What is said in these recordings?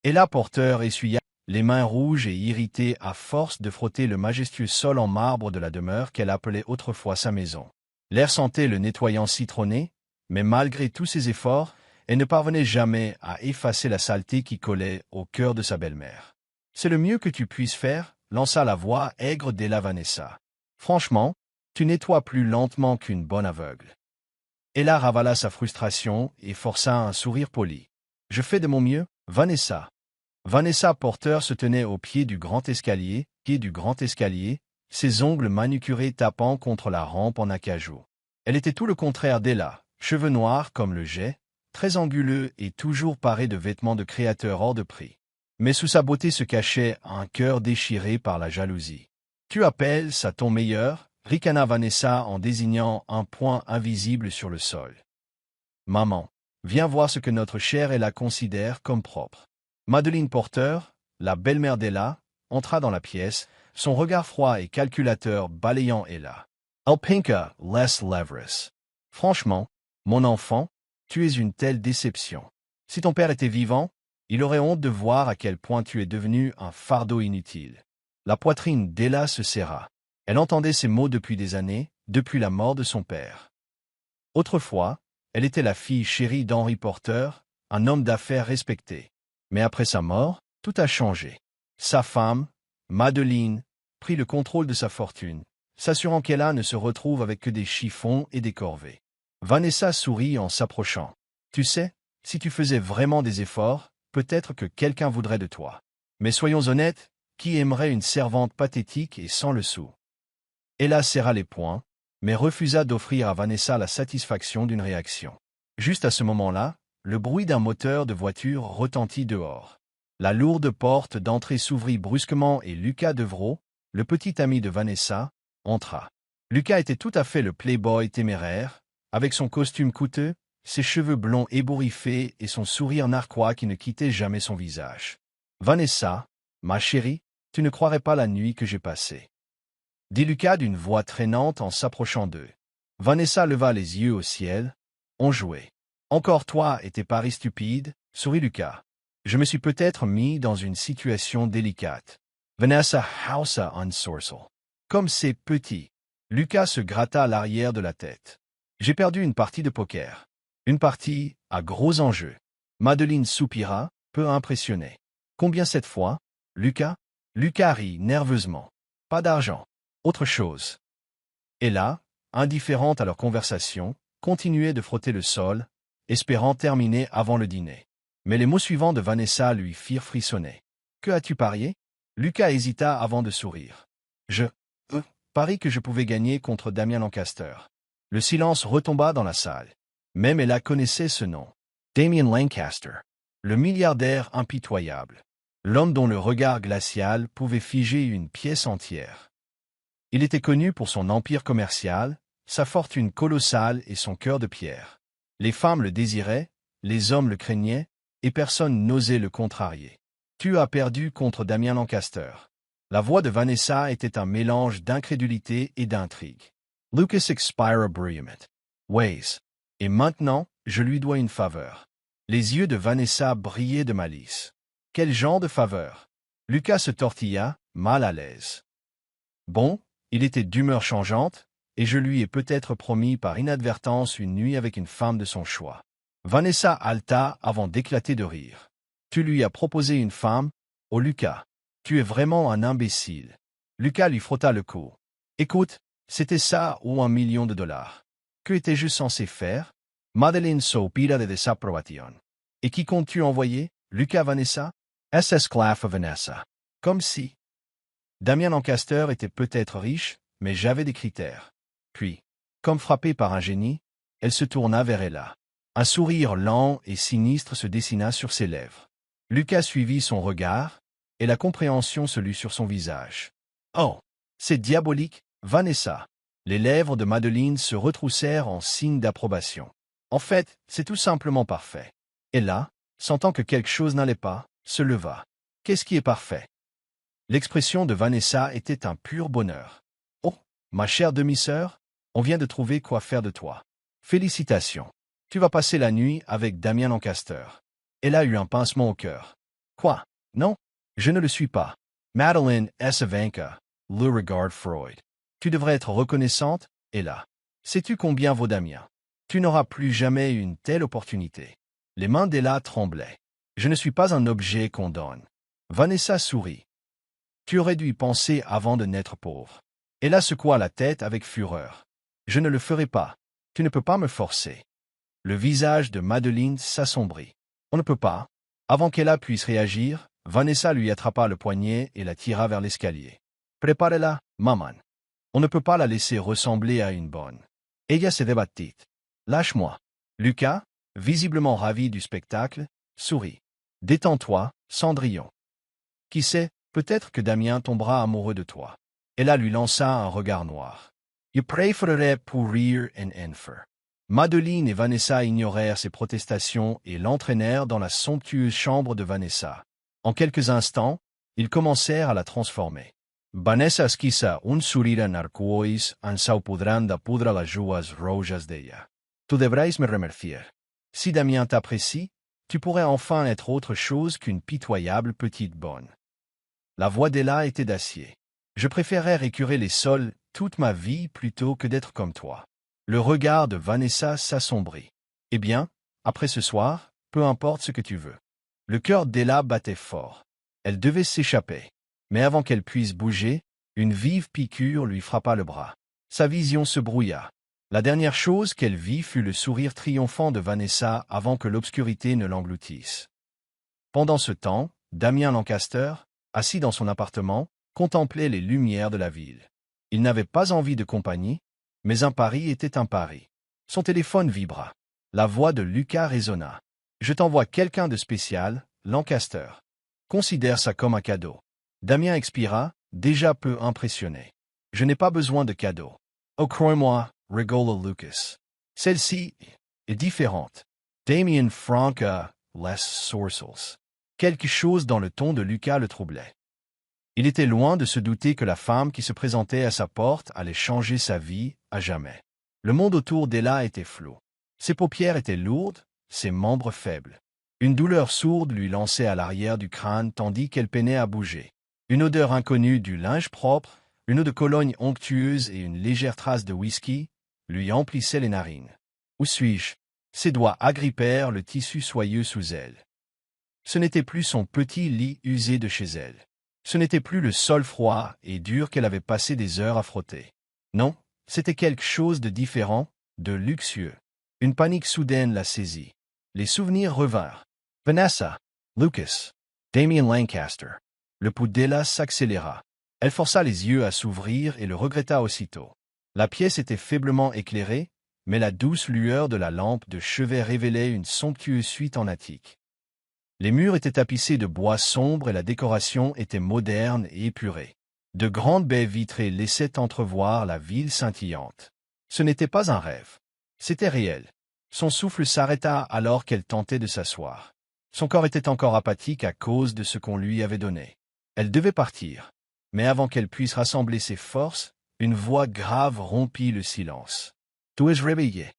Ella Porter essuya les mains rouges et irritées à force de frotter le majestueux sol en marbre de la demeure qu'elle appelait autrefois sa maison. L'air sentait le nettoyant citronné, mais malgré tous ses efforts, elle ne parvenait jamais à effacer la saleté qui collait au cœur de sa belle-mère. « C'est le mieux que tu puisses faire », lança la voix aigre d'Ella Vanessa. « Franchement, tu nettoies plus lentement qu'une bonne aveugle. » Ella ravala sa frustration et força un sourire poli. « Je fais de mon mieux, Vanessa. » Vanessa Porter se tenait au pied du grand escalier, ses ongles manucurés tapant contre la rampe en acajou. Elle était tout le contraire d'Ella, cheveux noirs comme le jais, très anguleux et toujours paré de vêtements de créateur hors de prix. Mais sous sa beauté se cachait un cœur déchiré par la jalousie. « Tu appelles ça ton meilleur ?» ricana Vanessa en désignant un point invisible sur le sol. « Maman, viens voir ce que notre chère Ella considère comme propre. » Madeleine Porter, la belle-mère d'Ella, entra dans la pièce, son regard froid et calculateur balayant Ella. « Alpinka, less levrous. Franchement, mon enfant, tu es une telle déception. Si ton père était vivant, il aurait honte de voir à quel point tu es devenu un fardeau inutile. » La poitrine d'Ella se serra. Elle entendait ces mots depuis des années, depuis la mort de son père. Autrefois, elle était la fille chérie d'Henry Porter, un homme d'affaires respecté. Mais après sa mort, tout a changé. Sa femme, Madeleine, prit le contrôle de sa fortune, s'assurant qu'Ella ne se retrouve avec que des chiffons et des corvées. Vanessa sourit en s'approchant. « Tu sais, si tu faisais vraiment des efforts, peut-être que quelqu'un voudrait de toi. Mais soyons honnêtes, qui aimerait une servante pathétique et sans le sou ?» Ella serra les poings, mais refusa d'offrir à Vanessa la satisfaction d'une réaction. Juste à ce moment-là, le bruit d'un moteur de voiture retentit dehors. La lourde porte d'entrée s'ouvrit brusquement et Lucas Devrault, le petit ami de Vanessa, entra. Lucas était tout à fait le playboy téméraire, avec son costume coûteux, ses cheveux blonds ébouriffés et son sourire narquois qui ne quittait jamais son visage. « Vanessa, ma chérie, tu ne croirais pas la nuit que j'ai passée. » dit Lucas d'une voix traînante en s'approchant d'eux. Vanessa leva les yeux au ciel. On jouait. « Encore toi et tes paris stupides ?» sourit Lucas. « Je me suis peut-être mis dans une situation délicate. » Vanessa haussa un sourcil. « Comme c'est petit. » Lucas se gratta l'arrière de la tête. « J'ai perdu une partie de poker. Une partie à gros enjeux. » Madeleine soupira, peu impressionnée. « Combien cette fois, Lucas ?» Lucas rit nerveusement. « Pas d'argent. Autre chose. » Et là, indifférente à leur conversation, continuait de frotter le sol, espérant terminer avant le dîner. Mais les mots suivants de Vanessa lui firent frissonner. « Que as-tu parié ?» Lucas hésita avant de sourire. « Je parie que je pouvais gagner contre Damien Lancaster. » Le silence retomba dans la salle. Même Ella connaissait ce nom. Damien Lancaster. Le milliardaire impitoyable. L'homme dont le regard glacial pouvait figer une pièce entière. Il était connu pour son empire commercial, sa fortune colossale et son cœur de pierre. Les femmes le désiraient, les hommes le craignaient, et personne n'osait le contrarier. « Tu as perdu contre Damien Lancaster. » La voix de Vanessa était un mélange d'incrédulité et d'intrigue. Lucas expira bruyamment. « Ways. Et maintenant, je lui dois une faveur. » Les yeux de Vanessa brillaient de malice. « Quel genre de faveur ?» Lucas se tortilla, mal à l'aise. « Bon, il était d'humeur changeante, et je lui ai peut-être promis par inadvertance une nuit avec une femme de son choix. » Vanessa haleta avant d'éclater de rire. « Tu lui as proposé une femme? Oh Lucas, tu es vraiment un imbécile. » Lucas lui frotta le cou. « Écoute, c'était ça ou $1 million. Que étais-je censé faire? » Madeleine soupira de désapprobation. « Et qui comptes-tu envoyer, Lucas Vanessa? » SS Claffe Vanessa. Comme si. Damien Lancaster était peut-être riche, mais j'avais des critères. Puis, comme frappée par un génie, elle se tourna vers Ella. Un sourire lent et sinistre se dessina sur ses lèvres. Lucas suivit son regard, et la compréhension se lut sur son visage. « Oh, c'est diabolique, Vanessa !» Les lèvres de Madeleine se retroussèrent en signe d'approbation. « En fait, c'est tout simplement parfait. » Ella, sentant que quelque chose n'allait pas, se leva. « Qu'est-ce qui est parfait ?» L'expression de Vanessa était un pur bonheur. « Oh, ma chère demi-sœur, on vient de trouver quoi faire de toi. Félicitations. Tu vas passer la nuit avec Damien Lancaster. » Elle a eu un pincement au cœur. Quoi? Non, je ne le suis pas. Madeleine Savanka, le regarde Freud. Tu devrais être reconnaissante, et là. Sais-tu combien vaut Damien? Tu n'auras plus jamais une telle opportunité. Les mains d'Ella tremblaient. Je ne suis pas un objet qu'on donne. Vanessa sourit. Tu aurais dû y penser avant de naître pauvre. Ella secoua la tête avec fureur. Je ne le ferai pas. Tu ne peux pas me forcer. Le visage de Madeleine s'assombrit. On ne peut pas. Avant qu'Ella puisse réagir, Vanessa lui attrapa le poignet et la tira vers l'escalier. Prépare-la, maman. On ne peut pas la laisser ressembler à une bonne. Ella se débattit. Lâche-moi. Lucas, visiblement ravi du spectacle, sourit. Détends-toi, Cendrillon. Qui sait, peut-être que Damien tombera amoureux de toi. Ella lui lança un regard noir. Je préférerais pourrir un enfer. Madeleine et Vanessa ignorèrent ses protestations et l'entraînèrent dans la somptueuse chambre de Vanessa. En quelques instants, ils commencèrent à la transformer. Vanessa esquissa un sourire narcois en saupodrant poudre las joues rojas d'ella. Tu devrais me remercier. Si Damien t'apprécie, tu pourrais enfin être autre chose qu'une pitoyable petite bonne. La voix d'Ella était d'acier. Je préférerais récurer les sols toute ma vie plutôt que d'être comme toi. Le regard de Vanessa s'assombrit. Eh bien, après ce soir, peu importe ce que tu veux. Le cœur d'Ella battait fort. Elle devait s'échapper. Mais avant qu'elle puisse bouger, une vive piqûre lui frappa le bras. Sa vision se brouilla. La dernière chose qu'elle vit fut le sourire triomphant de Vanessa avant que l'obscurité ne l'engloutisse. Pendant ce temps, Damien Lancaster, assis dans son appartement, contemplait les lumières de la ville. Il n'avait pas envie de compagnie, mais un pari était un pari. Son téléphone vibra. La voix de Lucas résonna. « Je t'envoie quelqu'un de spécial, Lancaster. Considère ça comme un cadeau. » Damien expira, déjà peu impressionné. « Je n'ai pas besoin de cadeau. »« Oh, crois-moi, rigola Lucas. Celle-ci est différente. » Damien Franca, less sourcils. Quelque chose dans le ton de Lucas le troublait. Il était loin de se douter que la femme qui se présentait à sa porte allait changer sa vie à jamais. Le monde autour d'Ella était flou. Ses paupières étaient lourdes, ses membres faibles. Une douleur sourde lui lançait à l'arrière du crâne tandis qu'elle peinait à bouger. Une odeur inconnue du linge propre, une eau de Cologne onctueuse et une légère trace de whisky lui emplissaient les narines. Où suis-je? Ses doigts agrippèrent le tissu soyeux sous elle. Ce n'était plus son petit lit usé de chez elle. Ce n'était plus le sol froid et dur qu'elle avait passé des heures à frotter. Non, c'était quelque chose de différent, de luxueux. Une panique soudaine la saisit. Les souvenirs revinrent. Vanessa, Lucas, Damien Lancaster. Le pouls d'Ella s'accéléra. Elle força les yeux à s'ouvrir et le regretta aussitôt. La pièce était faiblement éclairée, mais la douce lueur de la lampe de chevet révélait une somptueuse suite en attique. Les murs étaient tapissés de bois sombre et la décoration était moderne et épurée. De grandes baies vitrées laissaient entrevoir la ville scintillante. Ce n'était pas un rêve. C'était réel. Son souffle s'arrêta alors qu'elle tentait de s'asseoir. Son corps était encore apathique à cause de ce qu'on lui avait donné. Elle devait partir. Mais avant qu'elle puisse rassembler ses forces, une voix grave rompit le silence. « Tu es réveillé ?»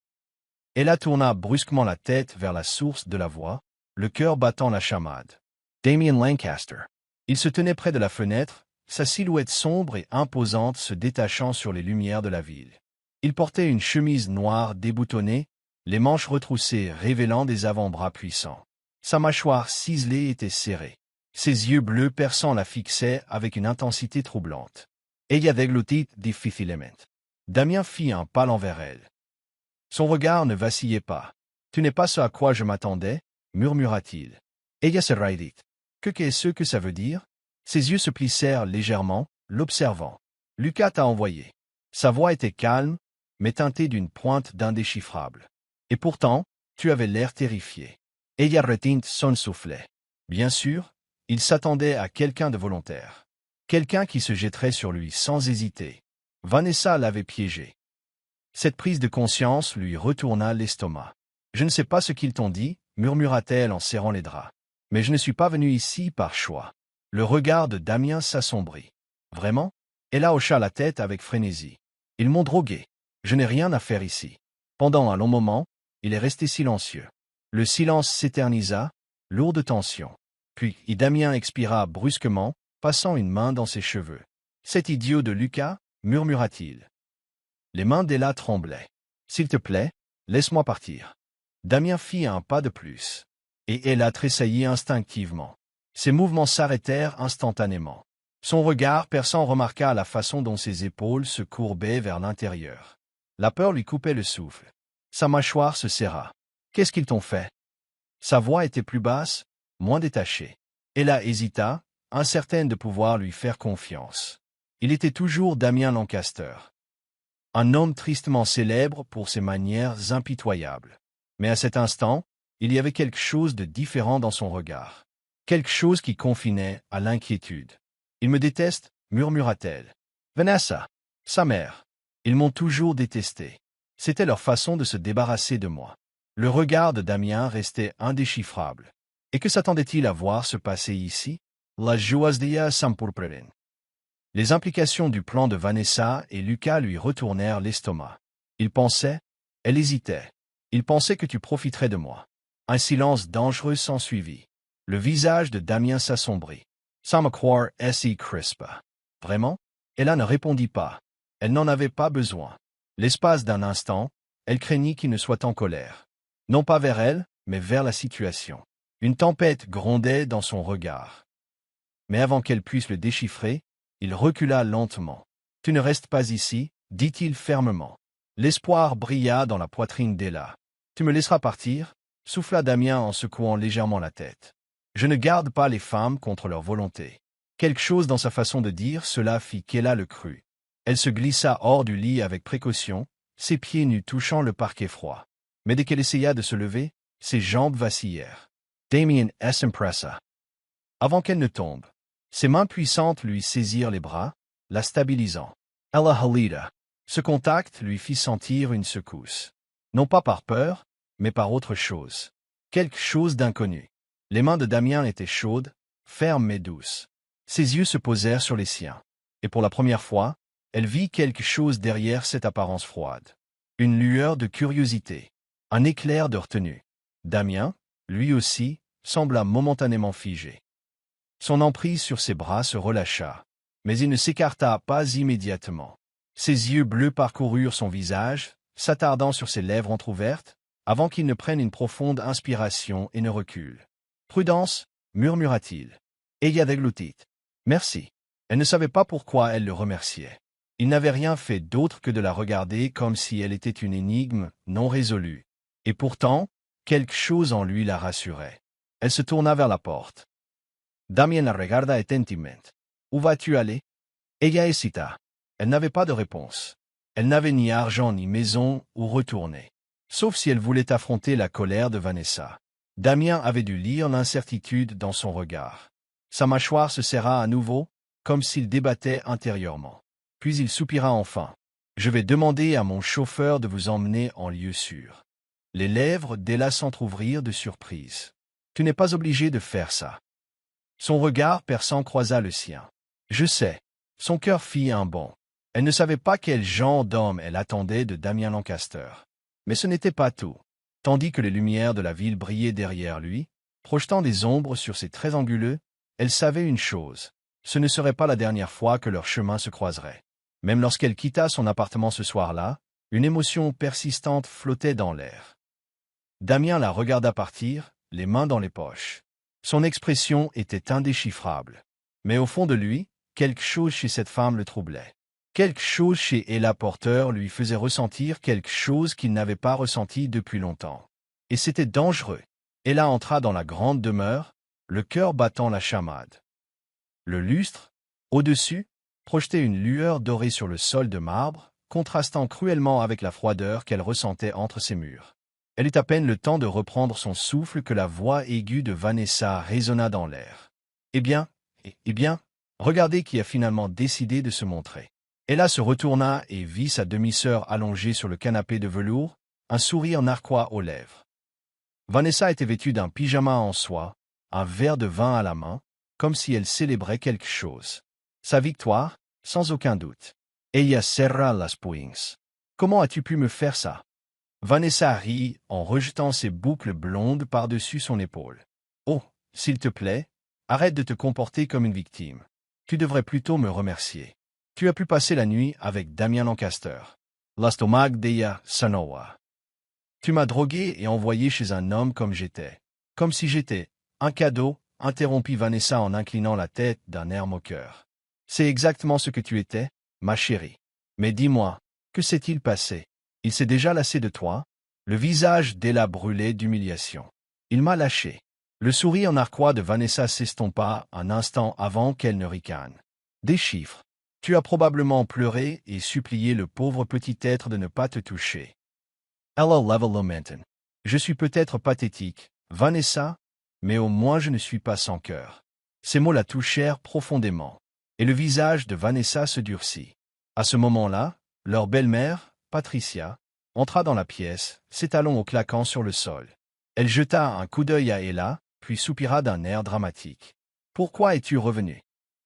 Ella tourna brusquement la tête vers la source de la voix, le cœur battant la chamade. Damien Lancaster. Il se tenait près de la fenêtre, sa silhouette sombre et imposante se détachant sur les lumières de la ville. Il portait une chemise noire déboutonnée, les manches retroussées révélant des avant-bras puissants. Sa mâchoire ciselée était serrée. Ses yeux bleus perçants la fixaient avec une intensité troublante. Ella déglutit difficilement. Damien fit un pas envers elle. Son regard ne vacillait pas. « Tu n'es pas ce à quoi je m'attendais » murmura-t-il. Ella se raidit. « Qu'est-ce que ça veut dire ?» Ses yeux se plissèrent légèrement, l'observant. « Lucas t'a envoyé. » Sa voix était calme, mais teintée d'une pointe d'indéchiffrable. « Et pourtant, tu avais l'air terrifié. » Ella retint son soufflet. Bien sûr, il s'attendait à quelqu'un de volontaire. Quelqu'un qui se jetterait sur lui sans hésiter. Vanessa l'avait piégé. Cette prise de conscience lui retourna l'estomac. « Je ne sais pas ce qu'ils t'ont dit, » murmura-t-elle en serrant les draps. « Mais je ne suis pas venue ici par choix. » Le regard de Damien s'assombrit. « Vraiment ?» Ella hocha la tête avec frénésie. « Ils m'ont drogué. Je n'ai rien à faire ici. » Pendant un long moment, il est resté silencieux. Le silence s'éternisa, lourd de tension. Puis Damien expira brusquement, passant une main dans ses cheveux. « Cet idiot de Lucas » murmura-t-il. Les mains d'Ella tremblaient. « S'il te plaît, laisse-moi partir. » Damien fit un pas de plus. Et Ella tressaillit instinctivement. Ses mouvements s'arrêtèrent instantanément. Son regard perçant remarqua la façon dont ses épaules se courbaient vers l'intérieur. La peur lui coupait le souffle. Sa mâchoire se serra. « Qu'est-ce qu'ils t'ont fait ?» Sa voix était plus basse, moins détachée. Ella hésita, incertaine de pouvoir lui faire confiance. Il était toujours Damien Lancaster. Un homme tristement célèbre pour ses manières impitoyables. Mais à cet instant, il y avait quelque chose de différent dans son regard. Quelque chose qui confinait à l'inquiétude. « Il me déteste » murmura-t-elle. « Vanessa, sa mère. Ils m'ont toujours détesté. C'était leur façon de se débarrasser de moi. » Le regard de Damien restait indéchiffrable. Et que s'attendait-il à voir se passer ici? La joie s'empurpurent. Les implications du plan de Vanessa et Lucas lui retournèrent l'estomac. Il pensait, elle hésitait. Il pensait que tu profiterais de moi. Un silence dangereux s'ensuivit. Le visage de Damien s'assombrit. Sans me croire si crispa. Vraiment? Ella ne répondit pas. Elle n'en avait pas besoin. L'espace d'un instant, elle craignit qu'il ne soit en colère. Non pas vers elle, mais vers la situation. Une tempête grondait dans son regard. Mais avant qu'elle puisse le déchiffrer, il recula lentement. « Tu ne restes pas ici, » dit-il fermement. L'espoir brilla dans la poitrine d'Ella. « Tu me laisseras partir » souffla Damien en secouant légèrement la tête. « Je ne garde pas les femmes contre leur volonté. » Quelque chose dans sa façon de dire cela fit qu'Ella le crut. Elle se glissa hors du lit avec précaution, ses pieds nus touchant le parquet froid. Mais dès qu'elle essaya de se lever, ses jambes vacillèrent. Damien s'empressa. Avant qu'elle ne tombe, ses mains puissantes lui saisirent les bras, la stabilisant. Ella halida. Ce contact lui fit sentir une secousse. Non pas par peur, mais par autre chose. Quelque chose d'inconnu. Les mains de Damien étaient chaudes, fermes mais douces. Ses yeux se posèrent sur les siens. Et pour la première fois, elle vit quelque chose derrière cette apparence froide. Une lueur de curiosité. Un éclair de retenue. Damien, lui aussi, sembla momentanément figé. Son emprise sur ses bras se relâcha, mais il ne s'écarta pas immédiatement. Ses yeux bleus parcoururent son visage, s'attardant sur ses lèvres entr'ouvertes, avant qu'il ne prenne une profonde inspiration et ne recule. « Prudence » murmura-t-il. Ella déglutit. « Merci. » Elle ne savait pas pourquoi elle le remerciait. Il n'avait rien fait d'autre que de la regarder comme si elle était une énigme non résolue. Et pourtant, quelque chose en lui la rassurait. Elle se tourna vers la porte. Damien la regarda attentivement. « Où vas-tu aller » Ella hésita. Elle n'avait pas de réponse. Elle n'avait ni argent ni maison où retourner. Sauf si elle voulait affronter la colère de Vanessa. Damien avait dû lire l'incertitude dans son regard. Sa mâchoire se serra à nouveau, comme s'il débattait intérieurement. Puis il soupira enfin. « Je vais demander à mon chauffeur de vous emmener en lieu sûr. » Les lèvres d'Ella s'entr'ouvrirent de surprise. « Tu n'es pas obligé de faire ça. » Son regard perçant croisa le sien. « Je sais. » Son cœur fit un bond. Elle ne savait pas quel genre d'homme elle attendait de Damien Lancaster. Mais ce n'était pas tout. Tandis que les lumières de la ville brillaient derrière lui, projetant des ombres sur ses traits anguleux, elle savait une chose. Ce ne serait pas la dernière fois que leurs chemins se croiseraient. Même lorsqu'elle quitta son appartement ce soir-là, une émotion persistante flottait dans l'air. Damien la regarda partir, les mains dans les poches. Son expression était indéchiffrable. Mais au fond de lui, quelque chose chez cette femme le troublait. Quelque chose chez Ella Porter lui faisait ressentir quelque chose qu'il n'avait pas ressenti depuis longtemps. Et c'était dangereux. Ella entra dans la grande demeure, le cœur battant la chamade. Le lustre, au-dessus, projetait une lueur dorée sur le sol de marbre, contrastant cruellement avec la froideur qu'elle ressentait entre ses murs. Elle eut à peine le temps de reprendre son souffle que la voix aiguë de Vanessa résonna dans l'air. « Eh bien, regardez qui a finalement décidé de se montrer. » Ella se retourna et vit sa demi-sœur allongée sur le canapé de velours, un sourire narquois aux lèvres. Vanessa était vêtue d'un pyjama en soie, un verre de vin à la main, comme si elle célébrait quelque chose. Sa victoire, sans aucun doute. Ella serra las puings. « Comment as-tu pu me faire ça ?» Vanessa rit en rejetant ses boucles blondes par-dessus son épaule. « Oh, s'il te plaît, Arrête de te comporter comme une victime. Tu devrais plutôt me remercier. Tu as pu passer la nuit avec Damien Lancaster. L'Astomag Deya Sanoa. Tu m'as drogué et envoyé chez un homme comme j'étais. Comme si j'étais un cadeau, interrompit Vanessa en inclinant la tête d'un air moqueur. C'est exactement ce que tu étais, ma chérie. Mais dis-moi, que s'est-il passé? Il s'est déjà lassé de toi? Le visage d'Ella brûlait d'humiliation. Il m'a lâché. Le sourire narquois de Vanessa s'estompa un instant avant qu'elle ne ricane. Des chiffres. Tu as probablement pleuré et supplié le pauvre petit être de ne pas te toucher. Ella level lamented. Je suis peut-être pathétique, Vanessa, mais au moins je ne suis pas sans cœur. Ces mots la touchèrent profondément, et le visage de Vanessa se durcit. À ce moment-là, leur belle-mère, Patricia, entra dans la pièce, ses talons au claquant sur le sol. Elle jeta un coup d'œil à Ella, puis soupira d'un air dramatique. « Pourquoi es-tu revenu »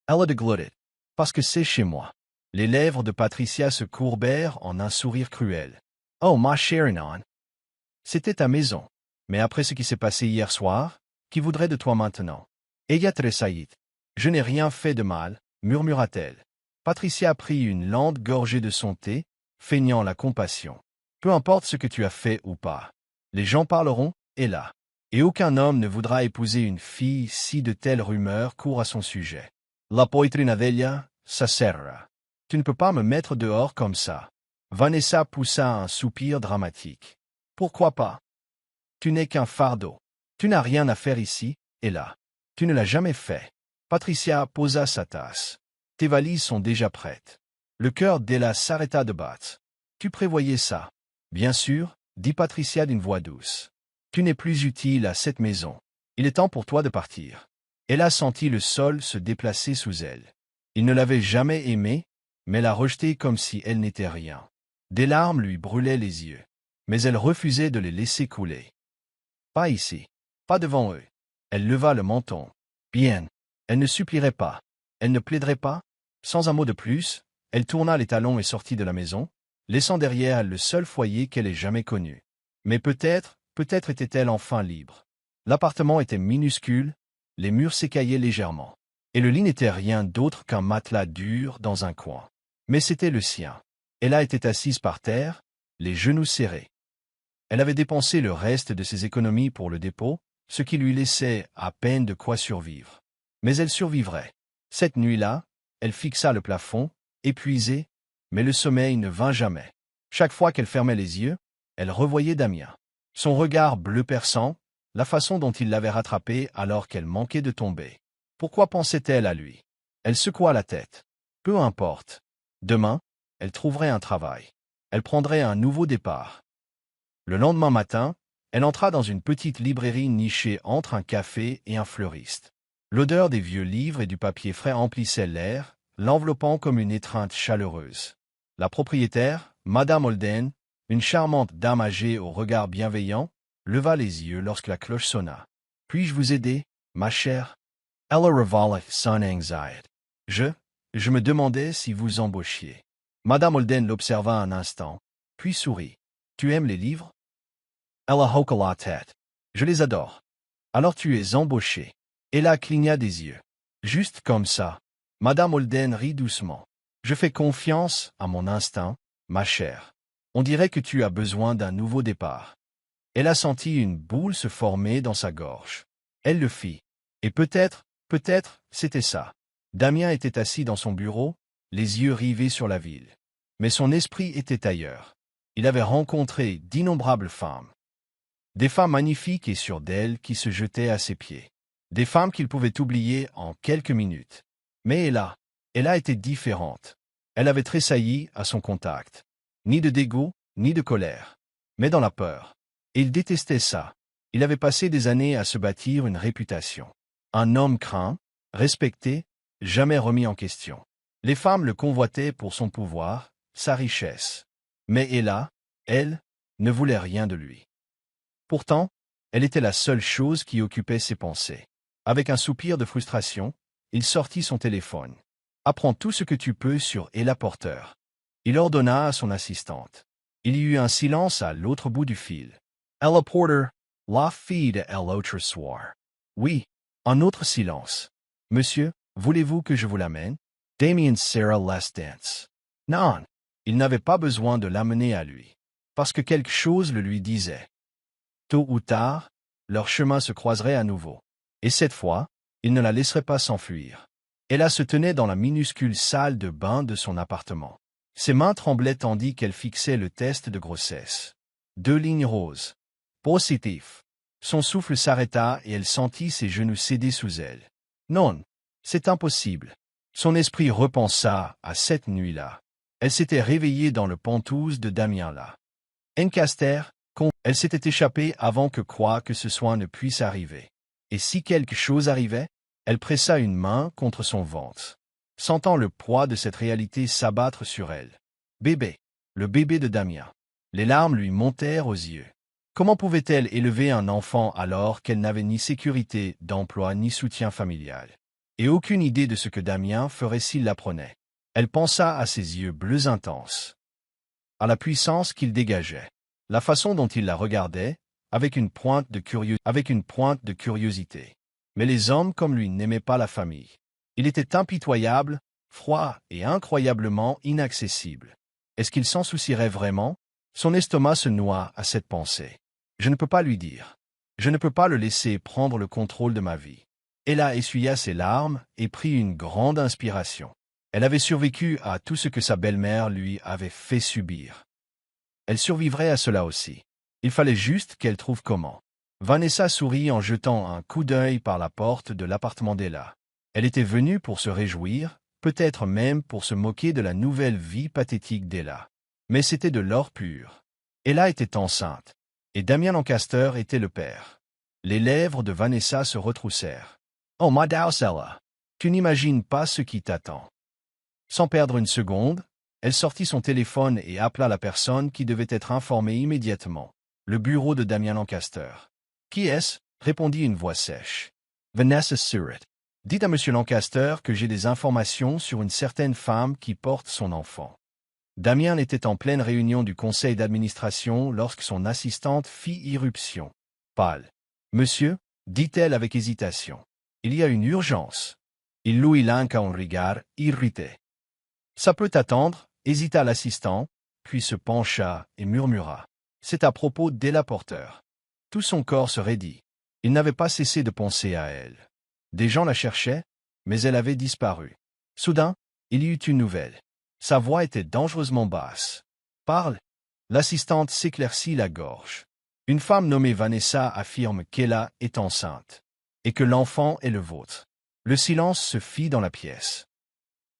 Ella déglutit. « Parce que c'est chez moi. » Les lèvres de Patricia se courbèrent en un sourire cruel. « Oh, ma chère non. C'était ta maison. Mais après ce qui s'est passé hier soir, qui voudrait de toi maintenant ?» Ella tressaillit. « Je n'ai rien fait de mal, » murmura-t-elle. Patricia prit une lente gorgée de son thé, feignant la compassion. « Peu importe ce que tu as fait ou pas. Les gens parleront, Ella. Et aucun homme ne voudra épouser une fille si de telles rumeurs courent à son sujet. La poitrina d'Ella, ça serra. Tu ne peux pas me mettre dehors comme ça. » Vanessa poussa un soupir dramatique. « Pourquoi pas? Tu n'es qu'un fardeau. Tu n'as rien à faire ici, Ella. Tu ne l'as jamais fait. » Patricia posa sa tasse. « Tes valises sont déjà prêtes. » Le cœur d'Ella s'arrêta de battre. « Tu prévoyais ça. » « Bien sûr, » dit Patricia d'une voix douce. « Tu n'es plus utile à cette maison. Il est temps pour toi de partir. » Ella sentit le sol se déplacer sous elle. Il ne l'avait jamais aimée, mais la rejetait comme si elle n'était rien. Des larmes lui brûlaient les yeux, mais elle refusait de les laisser couler. « Pas ici. Pas devant eux. » Elle leva le menton. Bien. Elle ne supplierait pas. Elle ne plaiderait pas. Sans un mot de plus, elle tourna les talons et sortit de la maison, laissant derrière elle le seul foyer qu'elle ait jamais connu. Mais peut-être était-elle enfin libre. L'appartement était minuscule, les murs s'écaillaient légèrement, et le lit n'était rien d'autre qu'un matelas dur dans un coin. Mais c'était le sien. Ella était assise par terre, les genoux serrés. Elle avait dépensé le reste de ses économies pour le dépôt, ce qui lui laissait à peine de quoi survivre. Mais elle survivrait. Cette nuit-là, elle fixa le plafond, épuisée, mais le sommeil ne vint jamais. Chaque fois qu'elle fermait les yeux, elle revoyait Damien. Son regard bleu perçant, la façon dont il l'avait rattrapée alors qu'elle manquait de tomber. Pourquoi pensait-elle à lui? Elle secoua la tête. Peu importe. Demain, elle trouverait un travail. Elle prendrait un nouveau départ. Le lendemain matin, elle entra dans une petite librairie nichée entre un café et un fleuriste. L'odeur des vieux livres et du papier frais emplissait l'air, l'enveloppant comme une étreinte chaleureuse. La propriétaire, Madame Holden, une charmante dame âgée au regard bienveillant, leva les yeux lorsque la cloche sonna. « Puis-je vous aider, ma chère? » Ella revala sans anxiété. Je me demandais si vous embauchiez. Madame Holden l'observa un instant, puis sourit. « Tu aimes les livres? » Ella hocha la tête. « Je les adore. »« Alors tu es embauchée. » Ella cligna des yeux. « Juste comme ça. » Madame Holden rit doucement. « Je fais confiance à mon instinct, ma chère. On dirait que tu as besoin d'un nouveau départ. » Elle a senti une boule se former dans sa gorge. Elle le fit. Et peut-être, c'était ça. Damien était assis dans son bureau, les yeux rivés sur la ville. Mais son esprit était ailleurs. Il avait rencontré d'innombrables femmes. Des femmes magnifiques et sûres d'elles qui se jetaient à ses pieds. Des femmes qu'il pouvait oublier en quelques minutes. Mais Ella était différente. Elle avait tressailli à son contact. Ni de dégoût, ni de colère. Mais dans la peur. Et il détestait ça. Il avait passé des années à se bâtir une réputation. Un homme craint, respecté, jamais remis en question. Les femmes le convoitaient pour son pouvoir, sa richesse. Mais Ella, elle, ne voulait rien de lui. Pourtant, elle était la seule chose qui occupait ses pensées. Avec un soupir de frustration, il sortit son téléphone. « Apprends tout ce que tu peux sur Ella Porter. » Il ordonna à son assistante. Il y eut un silence à l'autre bout du fil. « Ella Porter, la fille de l'autre soir. »« Oui. » Un autre silence. Monsieur, voulez-vous que je vous l'amène? Damien serra Last Dance. Non. Il n'avait pas besoin de l'amener à lui. Parce que quelque chose le lui disait. Tôt ou tard, leur chemin se croiserait à nouveau. Et cette fois, il ne la laisserait pas s'enfuir. Elle se tenait dans la minuscule salle de bain de son appartement. Ses mains tremblaient tandis qu'elle fixait le test de grossesse. 2 lignes roses. Positif. Son souffle s'arrêta et elle sentit ses genoux céder sous elle. Non, c'est impossible. Son esprit repensa à cette nuit-là. Elle s'était réveillée dans le Penthouse de Damien là. Encaster, elle s'était échappée avant que quoi que ce soit ne puisse arriver. Et si quelque chose arrivait, elle pressa une main contre son ventre, sentant le poids de cette réalité s'abattre sur elle. Bébé. Le bébé de Damien. Les larmes lui montèrent aux yeux. Comment pouvait-elle élever un enfant alors qu'elle n'avait ni sécurité d'emploi ni soutien familial? Et aucune idée de ce que Damien ferait s'il l'apprenait. Elle pensa à ses yeux bleus intenses, à la puissance qu'il dégageait, la façon dont il la regardait, avec une pointe de curiosité. Mais les hommes comme lui n'aimaient pas la famille. Il était impitoyable, froid et incroyablement inaccessible. Est-ce qu'il s'en soucierait vraiment? Son estomac se noua à cette pensée. Je ne peux pas lui dire. Je ne peux pas le laisser prendre le contrôle de ma vie. Ella essuya ses larmes et prit une grande inspiration. Elle avait survécu à tout ce que sa belle-mère lui avait fait subir. Elle survivrait à cela aussi. Il fallait juste qu'elle trouve comment. Vanessa sourit en jetant un coup d'œil par la porte de l'appartement d'Ella. Elle était venue pour se réjouir, peut-être même pour se moquer de la nouvelle vie pathétique d'Ella. Mais c'était de l'or pur. Ella était enceinte, et Damien Lancaster était le père. Les lèvres de Vanessa se retroussèrent. « Oh, Ella, tu n'imagines pas ce qui t'attend. » Sans perdre une seconde, elle sortit son téléphone et appela la personne qui devait être informée immédiatement. Le bureau de Damien Lancaster. « Qui est-ce » répondit une voix sèche. « Vanessa Surratt. Dites à M. Lancaster que j'ai des informations sur une certaine femme qui porte son enfant. » Damien était en pleine réunion du conseil d'administration lorsque son assistante fit irruption. Pâle. « Monsieur, dit-elle avec hésitation. Il y a une urgence. » Il lui lança un regard irrité. « Ça peut attendre » hésita l'assistant, puis se pencha et murmura. « C'est à propos d'Ella Porter. » Tout son corps se raidit. Il n'avait pas cessé de penser à elle. Des gens la cherchaient, mais elle avait disparu. Soudain, il y eut une nouvelle. Sa voix était dangereusement basse. « Parle !» L'assistante s'éclaircit la gorge. Une femme nommée Vanessa affirme qu'Ella est enceinte, et que l'enfant est le vôtre. Le silence se fit dans la pièce.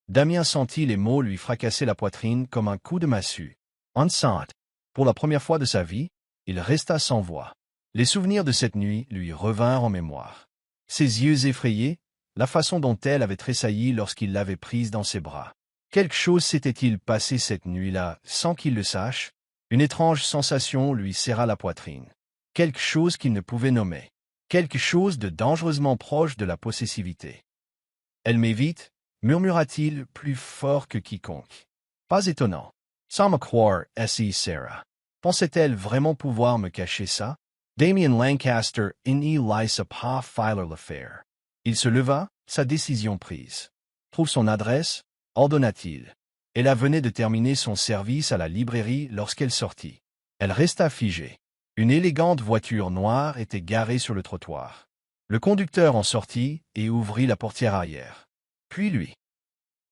Damien sentit les mots lui fracasser la poitrine comme un coup de massue. Enceinte. Pour la première fois de sa vie, il resta sans voix. Les souvenirs de cette nuit lui revinrent en mémoire. Ses yeux effrayés, la façon dont elle avait tressailli lorsqu'il l'avait prise dans ses bras. Quelque chose s'était-il passé cette nuit-là sans qu'il le sache? Une étrange sensation lui serra la poitrine. Quelque chose qu'il ne pouvait nommer. Quelque chose de dangereusement proche de la possessivité. « Elle m'évite » murmura-t-il plus fort que quiconque. Pas étonnant. Sans me croire, S.E. Sarah. Pensait-elle vraiment pouvoir me cacher ça? Damien Lancaster inni lysa pas filer l'affaire. Il se leva, sa décision prise. Trouve son adresse, ordonna-t-il. Elle venait de terminer son service à la librairie lorsqu'elle sortit. Elle resta figée. Une élégante voiture noire était garée sur le trottoir. Le conducteur en sortit et ouvrit la portière arrière. Puis lui.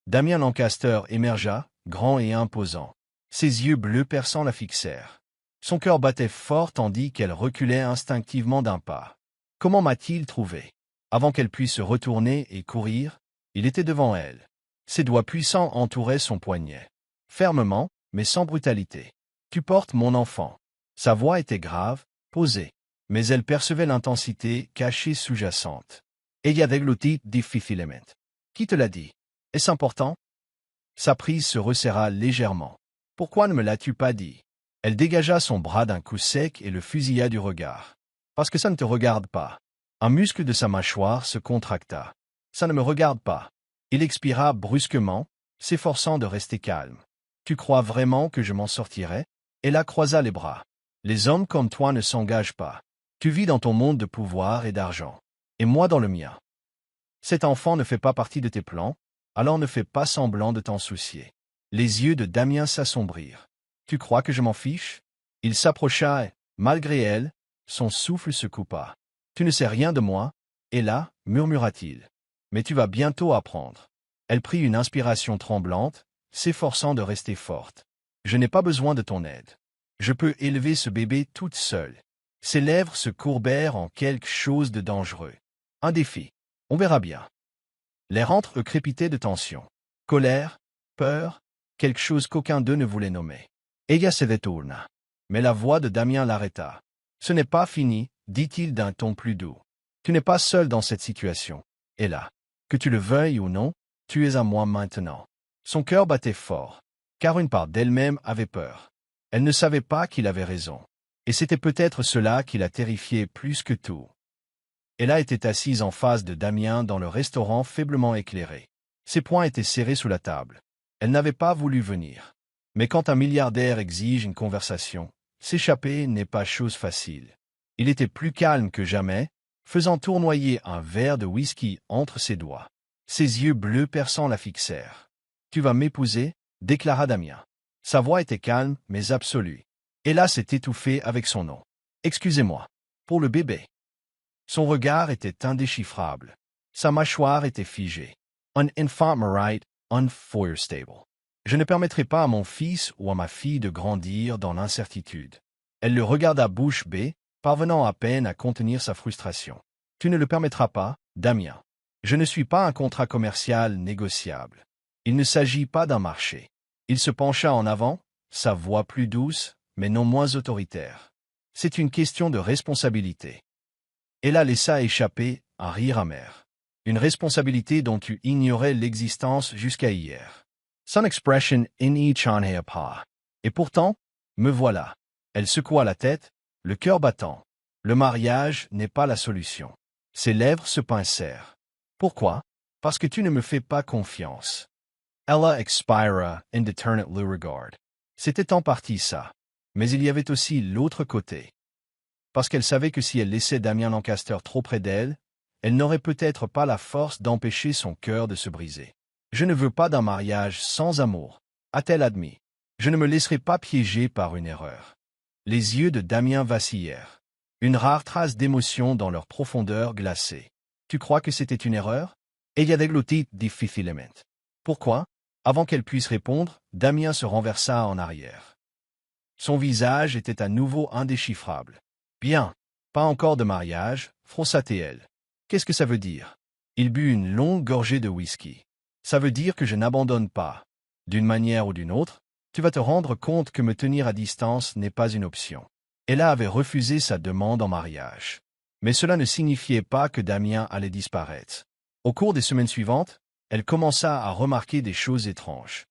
Damien Lancaster émergea, grand et imposant. Ses yeux bleus perçants la fixèrent. Son cœur battait fort tandis qu'elle reculait instinctivement d'un pas. Comment m'a-t-il trouvé? Avant qu'elle puisse se retourner et courir, il était devant elle. Ses doigts puissants entouraient son poignet. Fermement, mais sans brutalité. « Tu portes mon enfant. » Sa voix était grave, posée, mais elle percevait l'intensité cachée sous-jacente. « Ella deglutit difficilement. » Qui te l'a dit? Est-ce important? Sa prise se resserra légèrement. « Pourquoi ne me l'as-tu pas dit? » Elle dégagea son bras d'un coup sec et le fusilla du regard. « Parce que ça ne te regarde pas. » Un muscle de sa mâchoire se contracta. « Ça ne me regarde pas. » Il expira brusquement, s'efforçant de rester calme. « Tu crois vraiment que je m'en sortirai? » Elle croisa les bras. « Les hommes comme toi ne s'engagent pas. Tu vis dans ton monde de pouvoir et d'argent. et moi dans le mien. Cet enfant ne fait pas partie de tes plans, alors ne fais pas semblant de t'en soucier. Les yeux de Damien s'assombrirent. Tu crois que je m'en fiche? Il s'approcha et, malgré elle, son souffle se coupa. Tu ne sais rien de moi, et là, murmura-t-il. Mais tu vas bientôt apprendre. Elle prit une inspiration tremblante, s'efforçant de rester forte. Je n'ai pas besoin de ton aide. Je peux élever ce bébé toute seule. Ses lèvres se courbèrent en quelque chose de dangereux. Un défi. On verra bien. L'air entre eux crépitait de tension. Colère, peur, quelque chose qu'aucun d'eux ne voulait nommer. Ella se détourna. Mais la voix de Damien l'arrêta. Ce n'est pas fini, dit-il d'un ton plus doux. Tu n'es pas seul dans cette situation. Et là, que tu le veuilles ou non, tu es à moi maintenant. Son cœur battait fort, car une part d'elle-même avait peur. Elle ne savait pas qu'il avait raison. Et c'était peut-être cela qui la terrifiait plus que tout. Ella était assise en face de Damien dans le restaurant faiblement éclairé. Ses poings étaient serrés sous la table. Elle n'avait pas voulu venir. Mais quand un milliardaire exige une conversation, s'échapper n'est pas chose facile. Il était plus calme que jamais, faisant tournoyer un verre de whisky entre ses doigts. Ses yeux bleus perçants la fixèrent. « Tu vas m'épouser » déclara Damien. Sa voix était calme, mais absolue. Ella s'est étouffée avec son nom. « Excusez-moi. Pour le bébé. » Son regard était indéchiffrable. Sa mâchoire était figée. Un enfant right, un stable. Je ne permettrai pas à mon fils ou à ma fille de grandir dans l'incertitude. Elle le regarda bouche bée, parvenant à peine à contenir sa frustration. Tu ne le permettras pas, Damien. Je ne suis pas un contrat commercial négociable. Il ne s'agit pas d'un marché. Il se pencha en avant, sa voix plus douce, mais non moins autoritaire. C'est une question de responsabilité. Ella laissa échapper un rire amer. Une responsabilité dont tu ignorais l'existence jusqu'à hier. Son expression n'y changeait pas. Et pourtant, me voilà. Elle secoua la tête, le cœur battant. Le mariage n'est pas la solution. Ses lèvres se pincèrent. Pourquoi? Parce que tu ne me fais pas confiance. Ella expira in détournant le regard. C'était en partie ça. Mais il y avait aussi l'autre côté. Parce qu'elle savait que si elle laissait Damien Lancaster trop près d'elle, elle n'aurait peut-être pas la force d'empêcher son cœur de se briser. Je ne veux pas d'un mariage sans amour, a-t-elle admis. Je ne me laisserai pas piéger par une erreur. Les yeux de Damien vacillèrent. Une rare trace d'émotion dans leur profondeur glacée. Tu crois que c'était une erreur? Ella déglutit difficilement. Pourquoi? Avant qu'elle puisse répondre, Damien se renversa en arrière. Son visage était à nouveau indéchiffrable. Bien, pas encore de mariage, fronça-t-elle. Qu'est-ce que ça veut dire? Il but une longue gorgée de whisky. Ça veut dire que je n'abandonne pas. D'une manière ou d'une autre, tu vas te rendre compte que me tenir à distance n'est pas une option. Ella avait refusé sa demande en mariage. Mais cela ne signifiait pas que Damien allait disparaître. Au cours des semaines suivantes, elle commença à remarquer des choses étranges.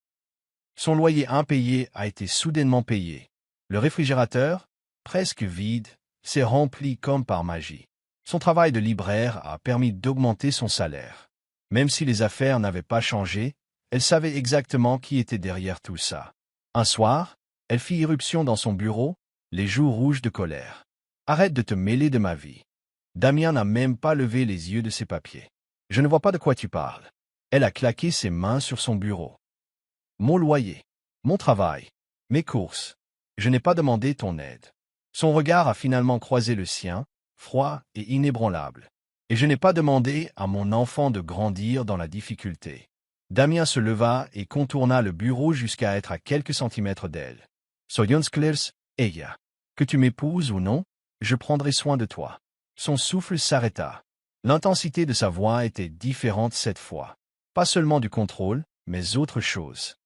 Son loyer impayé a été soudainement payé. Le réfrigérateur, presque vide, s'est rempli comme par magie. Son travail de libraire a permis d'augmenter son salaire. Même si les affaires n'avaient pas changé, elle savait exactement qui était derrière tout ça. Un soir, elle fit irruption dans son bureau, les joues rouges de colère. « Arrête de te mêler de ma vie. » Damien n'a même pas levé les yeux de ses papiers. « Je ne vois pas de quoi tu parles. » Elle a claqué ses mains sur son bureau. « Mon loyer, mon travail, mes courses. Je n'ai pas demandé ton aide. » Son regard a finalement croisé le sien, froid et inébranlable. « Et je n'ai pas demandé à mon enfant de grandir dans la difficulté. » Damien se leva et contourna le bureau jusqu'à être à quelques centimètres d'elle. « Soyons clairs, Ella. Que tu m'épouses ou non, je prendrai soin de toi. » Son souffle s'arrêta. L'intensité de sa voix était différente cette fois. Pas seulement du contrôle, mais autre chose.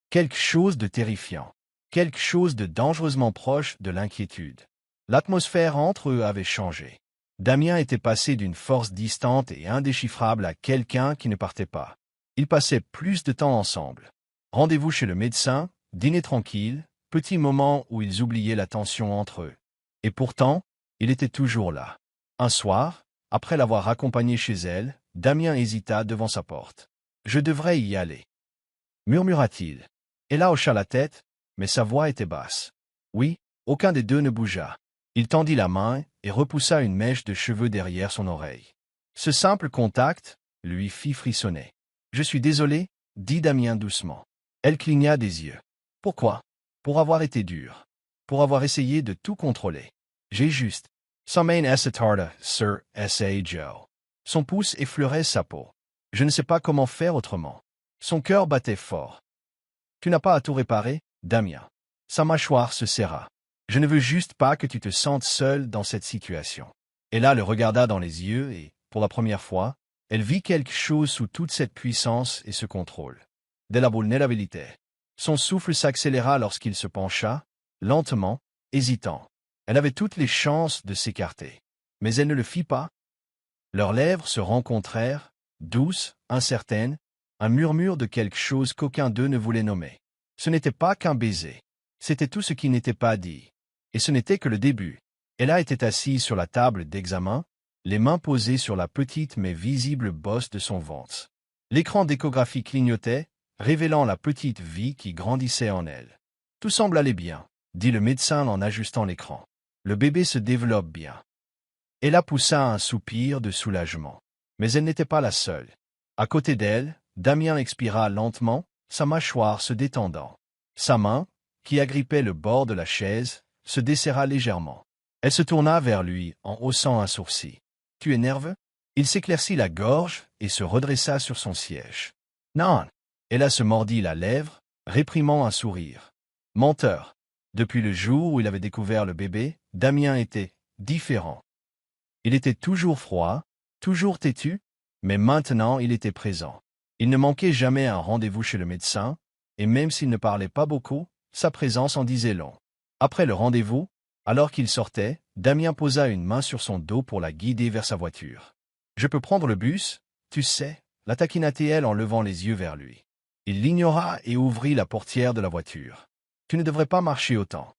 Quelque chose de terrifiant. Quelque chose de dangereusement proche de l'inquiétude. L'atmosphère entre eux avait changé. Damien était passé d'une force distante et indéchiffrable à quelqu'un qui ne partait pas. Ils passaient plus de temps ensemble. Rendez-vous chez le médecin, dîner tranquille, petit moment où ils oubliaient la tension entre eux. Et pourtant, il était toujours là. Un soir, après l'avoir accompagné chez elle, Damien hésita devant sa porte. « Je devrais y aller. » murmura-t-il. Ella hocha la tête, mais sa voix était basse. Oui, aucun des deux ne bougea. Il tendit la main et repoussa une mèche de cheveux derrière son oreille. Ce simple contact lui fit frissonner. « Je suis désolé, dit Damien doucement. Elle cligna des yeux. « Pourquoi? Pour avoir été dur. Pour avoir essayé de tout contrôler. J'ai juste. » Sommeil essa tarda, Sir S.A. Joe. Son pouce effleurait sa peau. Je ne sais pas comment faire autrement. Son cœur battait fort. Tu n'as pas à tout réparer, Damien. Sa mâchoire se serra. Je ne veux juste pas que tu te sentes seul dans cette situation. Ella le regarda dans les yeux et, pour la première fois, elle vit quelque chose sous toute cette puissance et ce contrôle. De la vulnérabilité. Son souffle s'accéléra lorsqu'il se pencha, lentement, hésitant. Elle avait toutes les chances de s'écarter. Mais elle ne le fit pas. Leurs lèvres se rencontrèrent, douces, incertaines, un murmure de quelque chose qu'aucun d'eux ne voulait nommer. Ce n'était pas qu'un baiser. C'était tout ce qui n'était pas dit. Et ce n'était que le début. Ella était assise sur la table d'examen, les mains posées sur la petite mais visible bosse de son ventre. L'écran d'échographie clignotait, révélant la petite vie qui grandissait en elle. « Tout semble aller bien », dit le médecin en ajustant l'écran. « Le bébé se développe bien. » Ella poussa un soupir de soulagement. Mais elle n'était pas la seule. À côté d'elle, Damien expira lentement, sa mâchoire se détendant. Sa main, qui agrippait le bord de la chaise, se desserra légèrement. Elle se tourna vers lui en haussant un sourcil. « Tu es nerveux ?» Il s'éclaircit la gorge et se redressa sur son siège. « Non !» Ella se mordit la lèvre, réprimant un sourire. Menteur. Depuis le jour où il avait découvert le bébé, Damien était différent. Il était toujours froid, toujours têtu, mais maintenant il était présent. Il ne manquait jamais un rendez-vous chez le médecin, et même s'il ne parlait pas beaucoup, sa présence en disait long. Après le rendez-vous, alors qu'il sortait, Damien posa une main sur son dos pour la guider vers sa voiture. « Je peux prendre le bus, tu sais ?» la taquina-t-elle en levant les yeux vers lui. Il l'ignora et ouvrit la portière de la voiture. « Tu ne devrais pas marcher autant. »«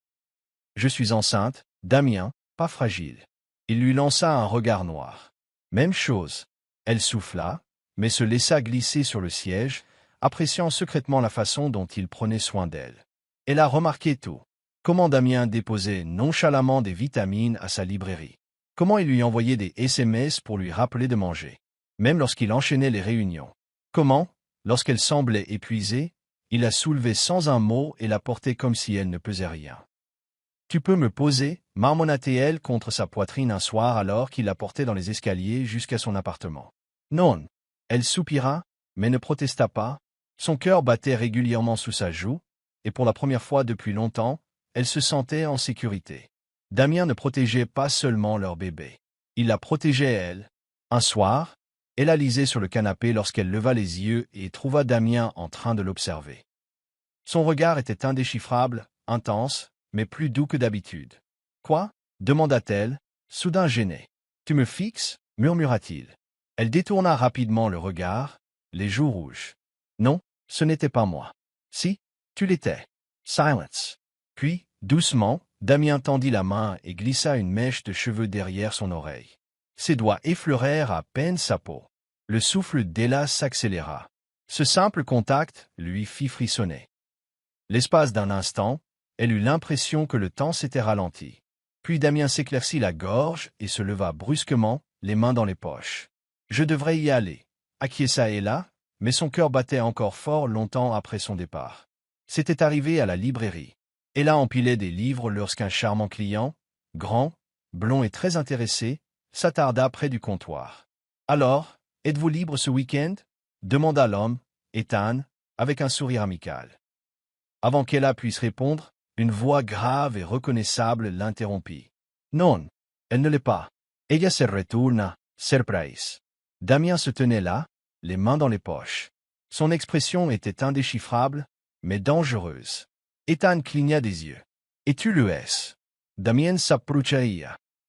Je suis enceinte, Damien, pas fragile. » Il lui lança un regard noir. Même chose. Elle souffla, mais se laissa glisser sur le siège, appréciant secrètement la façon dont il prenait soin d'elle. Elle a remarqué tout. Comment Damien déposait nonchalamment des vitamines à sa librairie. Comment il lui envoyait des SMS pour lui rappeler de manger. Même lorsqu'il enchaînait les réunions. Comment, lorsqu'elle semblait épuisée, il la soulevait sans un mot et la portait comme si elle ne pesait rien. « Tu peux me poser » marmonna-t-elle contre sa poitrine un soir alors qu'il la portait dans les escaliers jusqu'à son appartement. « Non !» Elle soupira, mais ne protesta pas. Son cœur battait régulièrement sous sa joue, et pour la première fois depuis longtemps, elle se sentait en sécurité. Damien ne protégeait pas seulement leur bébé. Il la protégeait elle. Un soir, elle la lisait sur le canapé lorsqu'elle leva les yeux et trouva Damien en train de l'observer. Son regard était indéchiffrable, intense, mais plus doux que d'habitude. « Quoi ?» demanda-t-elle, soudain gênée. « Tu me fixes » murmura-t-il. Elle détourna rapidement le regard, les joues rouges. « Non, ce n'était pas moi. »« Si, tu l'étais. » Silence. Puis, doucement, Damien tendit la main et glissa une mèche de cheveux derrière son oreille. Ses doigts effleurèrent à peine sa peau. Le souffle d'Ella s'accéléra. Ce simple contact lui fit frissonner. L'espace d'un instant, elle eut l'impression que le temps s'était ralenti. Puis Damien s'éclaircit la gorge et se leva brusquement, les mains dans les poches. « Je devrais y aller » acquiesça Ella, mais son cœur battait encore fort longtemps après son départ. C'était arrivé à la librairie. Ella empilait des livres lorsqu'un charmant client, grand, blond et très intéressé, s'attarda près du comptoir. « Alors, êtes-vous libre ce week-end » demanda l'homme, Ethan, avec un sourire amical. Avant qu'Ella puisse répondre, une voix grave et reconnaissable l'interrompit. « Non, elle ne l'est pas. Ella se retourna, surprise. » Damien se tenait là, les mains dans les poches. Son expression était indéchiffrable, mais dangereuse. Ethan cligna des yeux. « Es-tu le S ?» Damien s'approcha.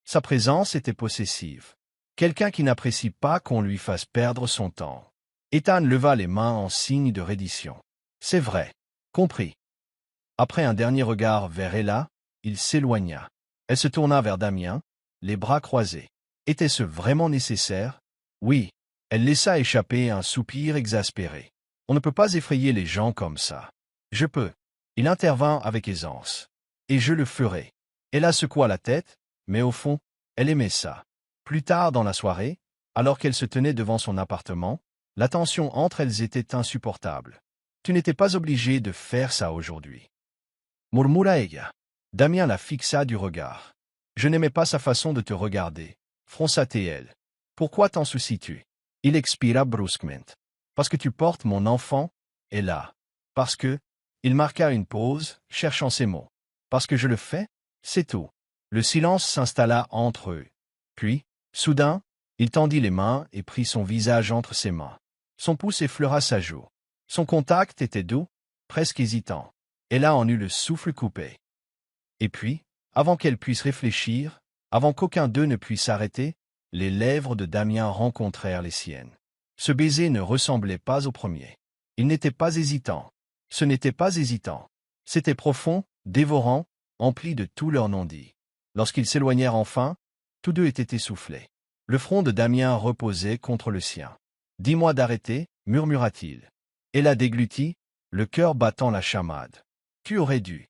Sa présence était possessive. Quelqu'un qui n'apprécie pas qu'on lui fasse perdre son temps. Ethan leva les mains en signe de reddition. « C'est vrai. Compris. » Après un dernier regard vers Ella, il s'éloigna. Elle se tourna vers Damien, les bras croisés. Était-ce vraiment nécessaire? Oui. Elle laissa échapper un soupir exaspéré. On ne peut pas effrayer les gens comme ça. Je peux. Il intervint avec aisance. Et je le ferai. Ella secoua la tête, mais au fond, elle aimait ça. Plus tard dans la soirée, Alors qu'elle se tenait devant son appartement, la tension entre elles était insupportable. Tu n'étais pas obligé de faire ça aujourd'hui. Murmura ella. Damien la fixa du regard. Je n'aimais pas sa façon de te regarder, fronça-t-elle. Pourquoi t'en soucies-tu? Il expira brusquement. Parce que tu portes mon enfant, et là. Parce que, il marqua une pause, cherchant ses mots. Parce que je le fais, c'est tout. Le silence s'installa entre eux. Puis, soudain, il tendit les mains et prit son visage entre ses mains. Son pouce effleura sa joue. Son contact était doux, presque hésitant. Et là en eut le souffle coupé. Et puis, avant qu'elle puisse réfléchir, avant qu'aucun d'eux ne puisse s'arrêter, les lèvres de Damien rencontrèrent les siennes. Ce baiser ne ressemblait pas au premier. Il n'était pas hésitant. Ce n'était pas hésitant. C'était profond, dévorant, empli de tout leur non-dit. Lorsqu'ils s'éloignèrent enfin, tous deux étaient essoufflés. Le front de Damien reposait contre le sien. « Dis-moi d'arrêter, murmura-t-il. Elle a dégluti, le cœur battant la chamade. Tu aurais dû.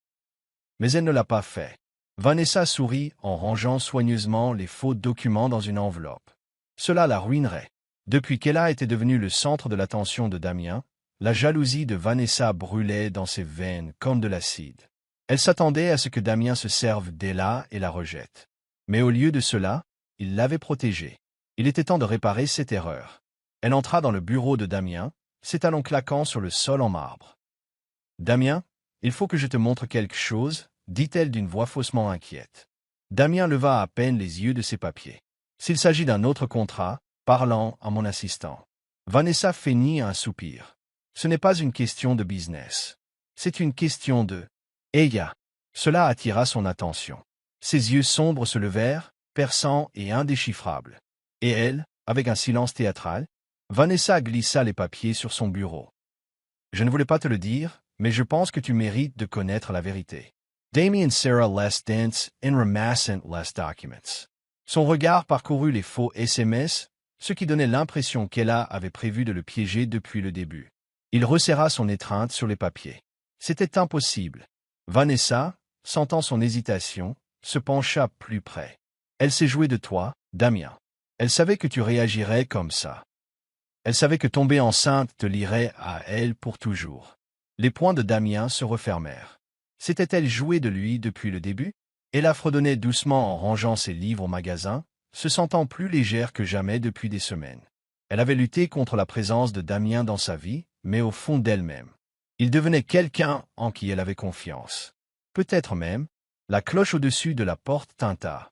Mais elle ne l'a pas fait. Vanessa sourit en rangeant soigneusement les faux documents dans une enveloppe. Cela la ruinerait. Depuis qu'Ella était devenue le centre de l'attention de Damien, la jalousie de Vanessa brûlait dans ses veines comme de l'acide. Elle s'attendait à ce que Damien se serve d'Ella et la rejette. Mais au lieu de cela, il l'avait protégée. Il était temps de réparer cette erreur. Elle entra dans le bureau de Damien, ses talons claquant sur le sol en marbre. « Damien, il faut que je te montre quelque chose, dit-elle d'une voix faussement inquiète. Damien leva à peine les yeux de ses papiers. S'il s'agit d'un autre contrat, parlant à mon assistant. Vanessa feignit un soupir. Ce n'est pas une question de business. C'est une question de... Ella. Cela attira son attention. Ses yeux sombres se levèrent, perçants et indéchiffrables. Et elle, avec un silence théâtral, Vanessa glissa les papiers sur son bureau. Je ne voulais pas te le dire, mais je pense que tu mérites de connaître la vérité. Damien serra less dense in ramassant less documents. Son regard parcourut les faux SMS, ce qui donnait l'impression qu'Ella avait prévu de le piéger depuis le début. Il resserra son étreinte sur les papiers. C'était impossible. Vanessa, sentant son hésitation, se pencha plus près. Elle s'est jouée de toi, Damien. Elle savait que tu réagirais comme ça. Elle savait que tomber enceinte te lierait à elle pour toujours. Les poings de Damien se refermèrent. S'était-elle jouée de lui depuis le début? Ella fredonnait doucement en rangeant ses livres au magasin, se sentant plus légère que jamais depuis des semaines. Elle avait lutté contre la présence de Damien dans sa vie, mais au fond d'elle-même. Il devenait quelqu'un en qui elle avait confiance. Peut-être même, la cloche au-dessus de la porte tinta.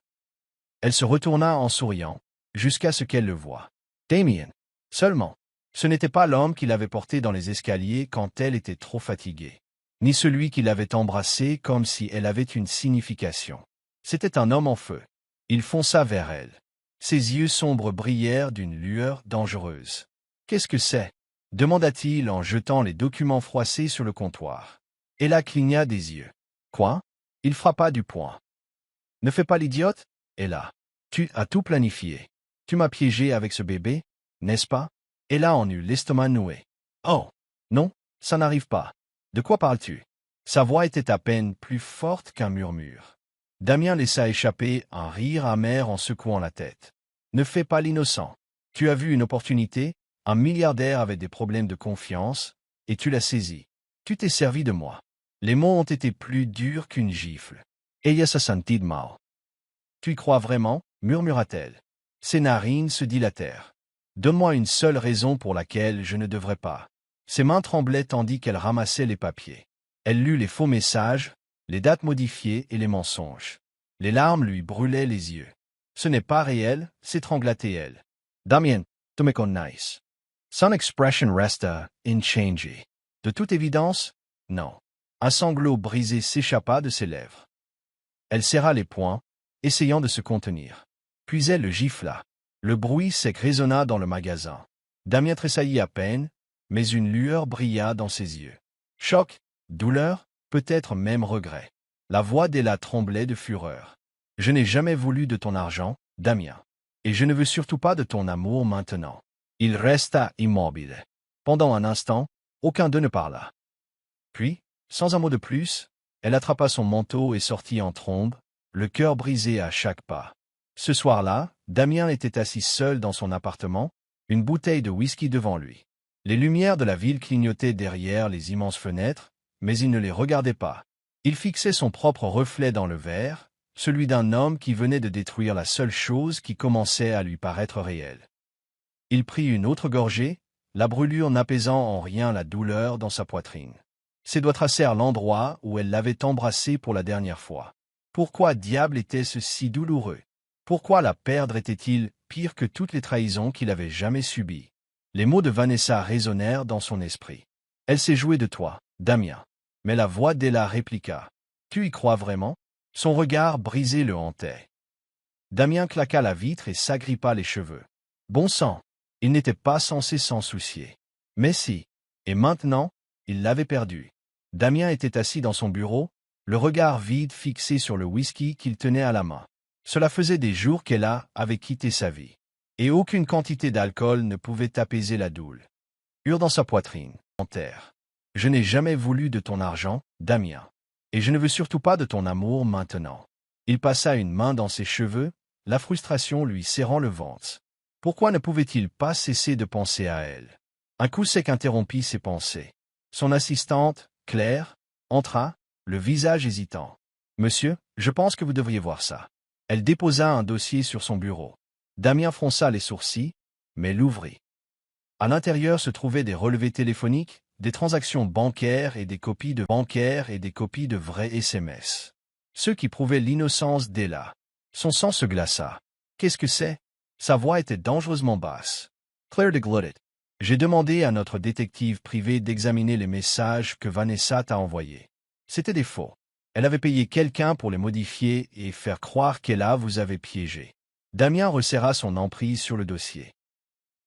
Elle se retourna en souriant, jusqu'à ce qu'elle le voie. Damien. Seulement. Ce n'était pas l'homme qui l'avait porté dans les escaliers quand elle était trop fatiguée, ni celui qui l'avait embrassée comme si elle avait une signification. C'était un homme en feu. Il fonça vers elle. Ses yeux sombres brillèrent d'une lueur dangereuse. « Qu'est-ce que c'est » demanda-t-il en jetant les documents froissés sur le comptoir. Ella cligna des yeux. « Quoi » Il frappa du poing. « Ne fais pas l'idiote, Ella. Tu as tout planifié. Tu m'as piégé avec ce bébé, n'est-ce pas » Ella en eut l'estomac noué. « Oh, non, ça n'arrive pas. De quoi parles-tu » Sa voix était à peine plus forte qu'un murmure. Damien laissa échapper un rire amer en secouant la tête. « Ne fais pas l'innocent. Tu as vu une opportunité, un milliardaire avec des problèmes de confiance, et tu l'as saisi. Tu t'es servi de moi. » Les mots ont été plus durs qu'une gifle. Ella se sentit mal. « Tu y crois vraiment » murmura-t-elle. Ses narines se dilatèrent. « Donne-moi une seule raison pour laquelle je ne devrais pas. » Ses mains tremblaient tandis qu'elle ramassait les papiers. Elle lut les faux messages, les dates modifiées et les mensonges. Les larmes lui brûlaient les yeux. « Ce n'est pas réel » s'étrangla-t-elle. « Damien, tu me connais. » Son expression resta inchangée. De toute évidence, non. Un sanglot brisé s'échappa de ses lèvres. Elle serra les poings, essayant de se contenir. Puis elle le gifla. Le bruit sec résonna dans le magasin. Damien tressaillit à peine, mais une lueur brilla dans ses yeux. Choc, douleur, peut-être même regret. La voix d'Ella tremblait de fureur. « Je n'ai jamais voulu de ton argent, Damien. Et je ne veux surtout pas de ton amour maintenant. » Il resta immobile. Pendant un instant, aucun d'eux ne parla. Puis, sans un mot de plus, elle attrapa son manteau et sortit en trombe, le cœur brisé à chaque pas. Ce soir-là, Damien était assis seul dans son appartement, une bouteille de whisky devant lui. Les lumières de la ville clignotaient derrière les immenses fenêtres, mais il ne les regardait pas. Il fixait son propre reflet dans le verre, celui d'un homme qui venait de détruire la seule chose qui commençait à lui paraître réelle. Il prit une autre gorgée, la brûlure n'apaisant en rien la douleur dans sa poitrine. Ses doigts tracèrent l'endroit où elle l'avait embrassé pour la dernière fois. Pourquoi diable était-ce si douloureux? Pourquoi la perdre était-il pire que toutes les trahisons qu'il avait jamais subies? Les mots de Vanessa résonnèrent dans son esprit. Elle s'est jouée de toi, Damien. Mais la voix d'Ella répliqua. Tu y crois vraiment? Son regard brisé le hantait. Damien claqua la vitre et s'agrippa les cheveux. Bon sang! Il n'était pas censé s'en soucier. Mais si. Et maintenant, il l'avait perdu. Damien était assis dans son bureau, le regard vide fixé sur le whisky qu'il tenait à la main. Cela faisait des jours qu'Ella avait quitté sa vie. Et aucune quantité d'alcool ne pouvait apaiser la douleur. Dans sa poitrine, en terre. Je n'ai jamais voulu de ton argent, Damien. Et je ne veux surtout pas de ton amour maintenant. Il passa une main dans ses cheveux, la frustration lui serrant le ventre. Pourquoi ne pouvait-il pas cesser de penser à elle? Un coup sec interrompit ses pensées. Son assistante, Claire, entra, le visage hésitant. « Monsieur, je pense que vous devriez voir ça. » Elle déposa un dossier sur son bureau. Damien fronça les sourcils, mais l'ouvrit. À l'intérieur se trouvaient des relevés téléphoniques, des transactions bancaires et des copies de vrais SMS. Ceux qui prouvaient l'innocence d'Ella. Son sang se glaça. Qu'est-ce que c'est? Sa voix était dangereusement basse. Claire déglutit. J'ai demandé à notre détective privé d'examiner les messages que Vanessa t'a envoyés. C'étaient des faux. Elle avait payé quelqu'un pour les modifier et faire croire qu'Ella vous avait piégé. Damien resserra son emprise sur le dossier.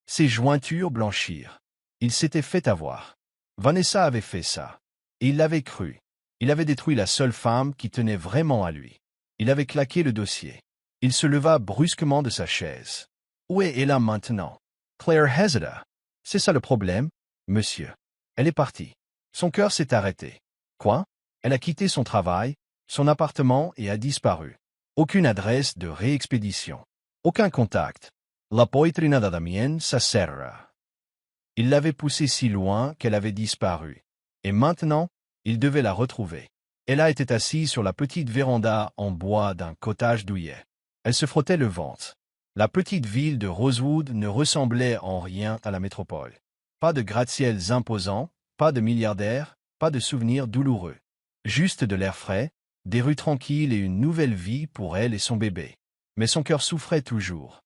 Ses jointures blanchirent. Il s'était fait avoir. Vanessa avait fait ça. Et il l'avait cru. Il avait détruit la seule femme qui tenait vraiment à lui. Il avait claqué le dossier. Il se leva brusquement de sa chaise. Où est Ella maintenant? Claire hésita. C'est ça le problème, monsieur. Elle est partie. Son cœur s'est arrêté. Quoi? Elle a quitté son travail, son appartement et a disparu. Aucune adresse de réexpédition. Aucun contact. La poitrina de Damien s'asserra. Il l'avait poussée si loin qu'elle avait disparu. Et maintenant, il devait la retrouver. Ella était assise sur la petite véranda en bois d'un cottage douillet. Elle se frottait le ventre. La petite ville de Rosewood ne ressemblait en rien à la métropole. Pas de gratte-ciels imposants, pas de milliardaires, pas de souvenirs douloureux. Juste de l'air frais, des rues tranquilles et une nouvelle vie pour elle et son bébé. Mais son cœur souffrait toujours.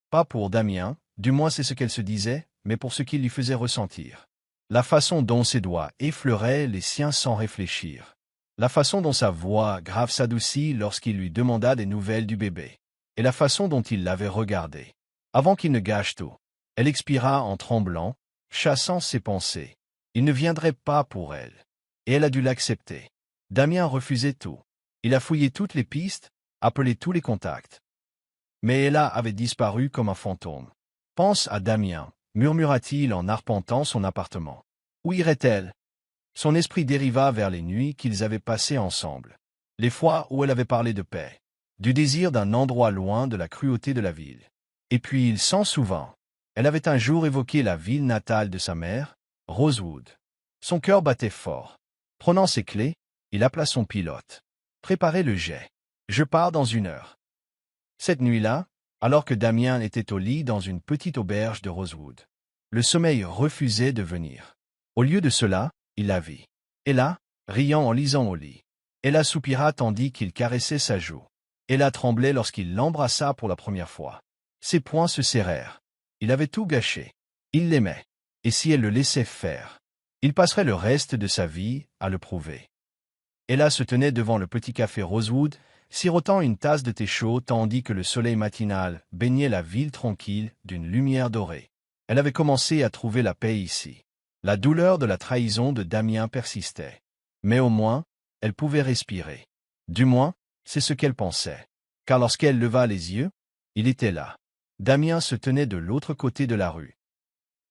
Pas pour Damien, du moins c'est ce qu'elle se disait, mais pour ce qu'il lui faisait ressentir. La façon dont ses doigts effleuraient les siens sans réfléchir. La façon dont sa voix grave s'adoucit lorsqu'il lui demanda des nouvelles du bébé. Et la façon dont il l'avait regardée. Avant qu'il ne gâche tout. Elle expira en tremblant, chassant ses pensées. Il ne viendrait pas pour elle. Et elle a dû l'accepter. Damien refusait tout. Il a fouillé toutes les pistes, appelé tous les contacts. Mais Ella avait disparu comme un fantôme. Pense à Damien, murmura-t-il en arpentant son appartement. Où irait-elle? Son esprit dériva vers les nuits qu'ils avaient passées ensemble. Les fois où elle avait parlé de paix. Du désir d'un endroit loin de la cruauté de la ville. Et puis il s'en souvint. Elle avait un jour évoqué la ville natale de sa mère, Rosewood. Son cœur battait fort. Prenant ses clés, il appela son pilote. Préparez le jet. Je pars dans 1 heure. Cette nuit-là, alors que Damien était au lit dans une petite auberge de Rosewood, le sommeil refusait de venir. Au lieu de cela, il la vit. Ella, riant en lisant au lit. Ella soupira tandis qu'il caressait sa joue. Ella tremblait lorsqu'il l'embrassa pour la première fois. Ses poings se serrèrent. Il avait tout gâché. Il l'aimait. Et si elle le laissait faire, il passerait le reste de sa vie à le prouver. Ella se tenait devant le petit café Rosewood, sirotant une tasse de thé chaud tandis que le soleil matinal baignait la ville tranquille d'une lumière dorée. Elle avait commencé à trouver la paix ici. La douleur de la trahison de Damien persistait. Mais au moins, elle pouvait respirer. Du moins, c'est ce qu'elle pensait. Car lorsqu'elle leva les yeux, il était là. Damien se tenait de l'autre côté de la rue.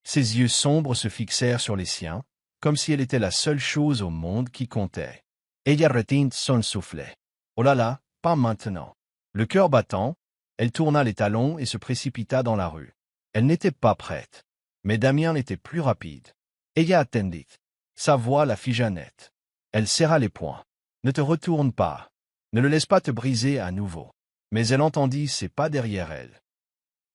Ses yeux sombres se fixèrent sur les siens, comme si elle était la seule chose au monde qui comptait. Ella retint son soufflet. Oh là là, pas maintenant. Le cœur battant, Elle tourna les talons et se précipita dans la rue. Elle n'était pas prête. Mais Damien n'était plus rapide. Ella attendit. Sa voix la figea net. Elle serra les poings. Ne te retourne pas. Ne le laisse pas te briser à nouveau. Mais elle entendit ses pas derrière elle.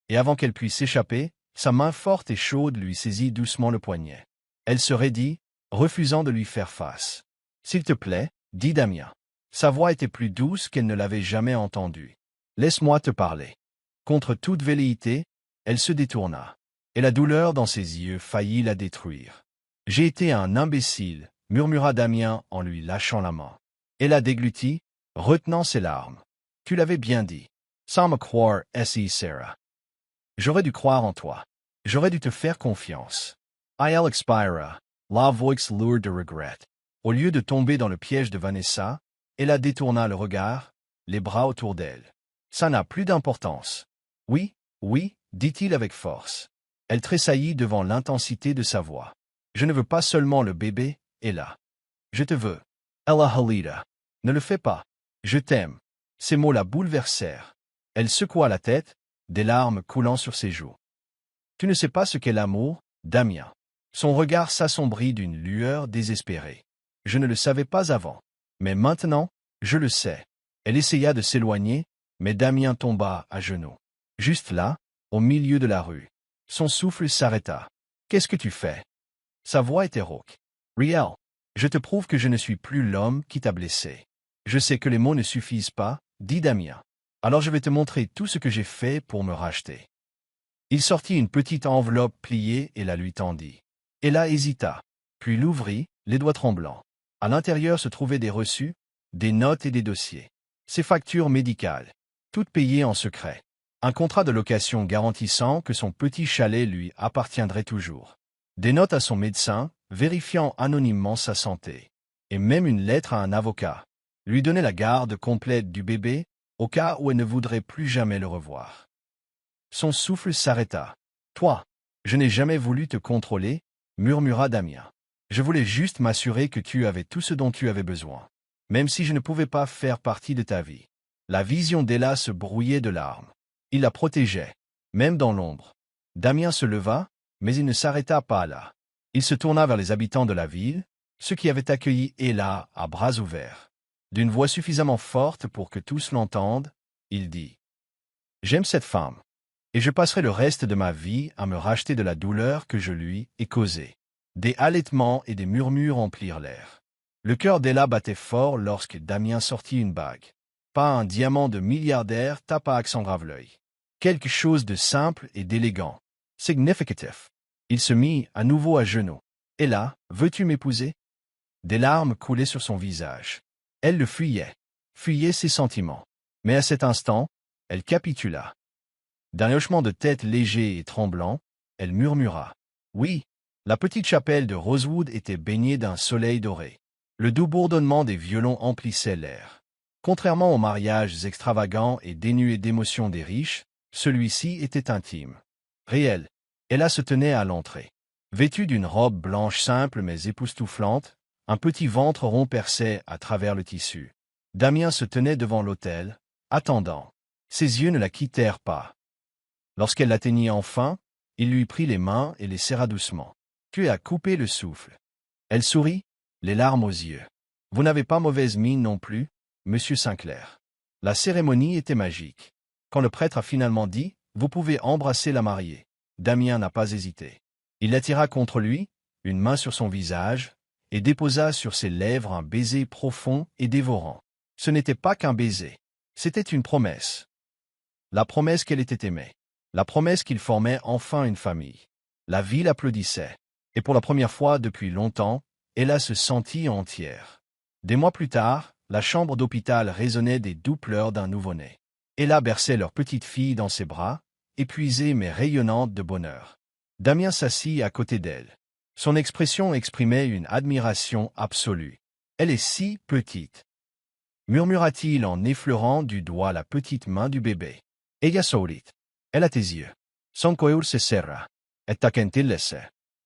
Et avant qu'elle puisse s'échapper, sa main forte et chaude lui saisit doucement le poignet. Elle se raidit, refusant de lui faire face. « S'il te plaît, » dit Damien. Sa voix était plus douce qu'elle ne l'avait jamais entendue. « Laisse-moi te parler. » Contre toute velléité, elle se détourna. Et la douleur dans ses yeux faillit la détruire. « J'ai été un imbécile, » murmura Damien en lui lâchant la main. Elle la déglutit, retenant ses larmes. « Tu l'avais bien dit. Sans me croire, S.I. Sarah. J'aurais dû croire en toi. J'aurais dû te faire confiance. » Il expira, la voix lourde de regret. Au lieu de tomber dans le piège de Vanessa, elle détourna le regard, les bras autour d'elle. « Ça n'a plus d'importance. »« Oui, oui, » dit-il avec force. Elle tressaillit devant l'intensité de sa voix. « Je ne veux pas seulement le bébé, Ella. Je te veux. Ella Halida. Ne le fais pas. Je t'aime. » Ces mots la bouleversèrent. Elle secoua la tête, des larmes coulant sur ses joues. « Tu ne sais pas ce qu'est l'amour, Damien. » Son regard s'assombrit d'une lueur désespérée. « Je ne le savais pas avant. Mais maintenant, je le sais. » Elle essaya de s'éloigner, mais Damien tomba à genoux. Juste là, au milieu de la rue. Son souffle s'arrêta. « Qu'est-ce que tu fais ?» Sa voix était rauque. « Riel, je te prouve que je ne suis plus l'homme qui t'a blessé. Je sais que les mots ne suffisent pas, » dit Damien. « Alors je vais te montrer tout ce que j'ai fait pour me racheter. » Il sortit une petite enveloppe pliée et la lui tendit. Ella hésita, puis l'ouvrit, les doigts tremblants. À l'intérieur se trouvaient des reçus, des notes et des dossiers. Ses factures médicales, toutes payées en secret. Un contrat de location garantissant que son petit chalet lui appartiendrait toujours. Des notes à son médecin, vérifiant anonymement sa santé. Et même une lettre à un avocat. Lui donnait la garde complète du bébé, au cas où elle ne voudrait plus jamais le revoir. Son souffle s'arrêta. « Toi, je n'ai jamais voulu te contrôler, » murmura Damien. « Je voulais juste m'assurer que tu avais tout ce dont tu avais besoin, même si je ne pouvais pas faire partie de ta vie. » La vision d'Ella se brouillait de larmes. Il la protégeait, même dans l'ombre. Damien se leva, mais il ne s'arrêta pas là. Il se tourna vers les habitants de la ville, ceux qui avaient accueilli Ella à bras ouverts. D'une voix suffisamment forte pour que tous l'entendent, il dit « J'aime cette femme, et je passerai le reste de ma vie à me racheter de la douleur que je lui ai causée. » Des halètements et des murmures emplirent l'air. Le cœur d'Ella battait fort lorsque Damien sortit une bague. Pas un diamant de milliardaire tapa accent grave l'œil. Quelque chose de simple et d'élégant. Significatif. Il se mit à nouveau à genoux. « Ella, veux-tu m'épouser » Des larmes coulaient sur son visage. Elle le fuyait ses sentiments. Mais à cet instant, elle capitula. D'un hochement de tête léger et tremblant, elle murmura. Oui, la petite chapelle de Rosewood était baignée d'un soleil doré. Le doux bourdonnement des violons emplissait l'air. Contrairement aux mariages extravagants et dénués d'émotion des riches, celui-ci était intime. Réel. Ella se tenait à l'entrée. Vêtue d'une robe blanche simple mais époustouflante, un petit ventre rond perçait à travers le tissu. Damien se tenait devant l'autel, attendant. Ses yeux ne la quittèrent pas. Lorsqu'elle l'atteignit enfin, il lui prit les mains et les serra doucement. « Tu as coupé le souffle. » Elle sourit, les larmes aux yeux. « Vous n'avez pas mauvaise mine non plus, Monsieur Sinclair. » La cérémonie était magique. Quand le prêtre a finalement dit « Vous pouvez embrasser la mariée », Damien n'a pas hésité. Il l'attira contre lui, une main sur son visage, et déposa sur ses lèvres un baiser profond et dévorant. Ce n'était pas qu'un baiser. C'était une promesse. La promesse qu'elle était aimée. La promesse qu'il formait enfin une famille. La ville applaudissait. Et pour la première fois depuis longtemps, Ella se sentit entière. Des mois plus tard, la chambre d'hôpital résonnait des doux pleurs d'un nouveau-né. Ella berçait leur petite fille dans ses bras, épuisée mais rayonnante de bonheur. Damien s'assit à côté d'elle. Son expression exprimait une admiration absolue. « Elle est si petite !» murmura-t-il en effleurant du doigt la petite main du bébé. « Ella sourit. Elle a tes yeux. Son cœur se serra. Et ta gentillesse. »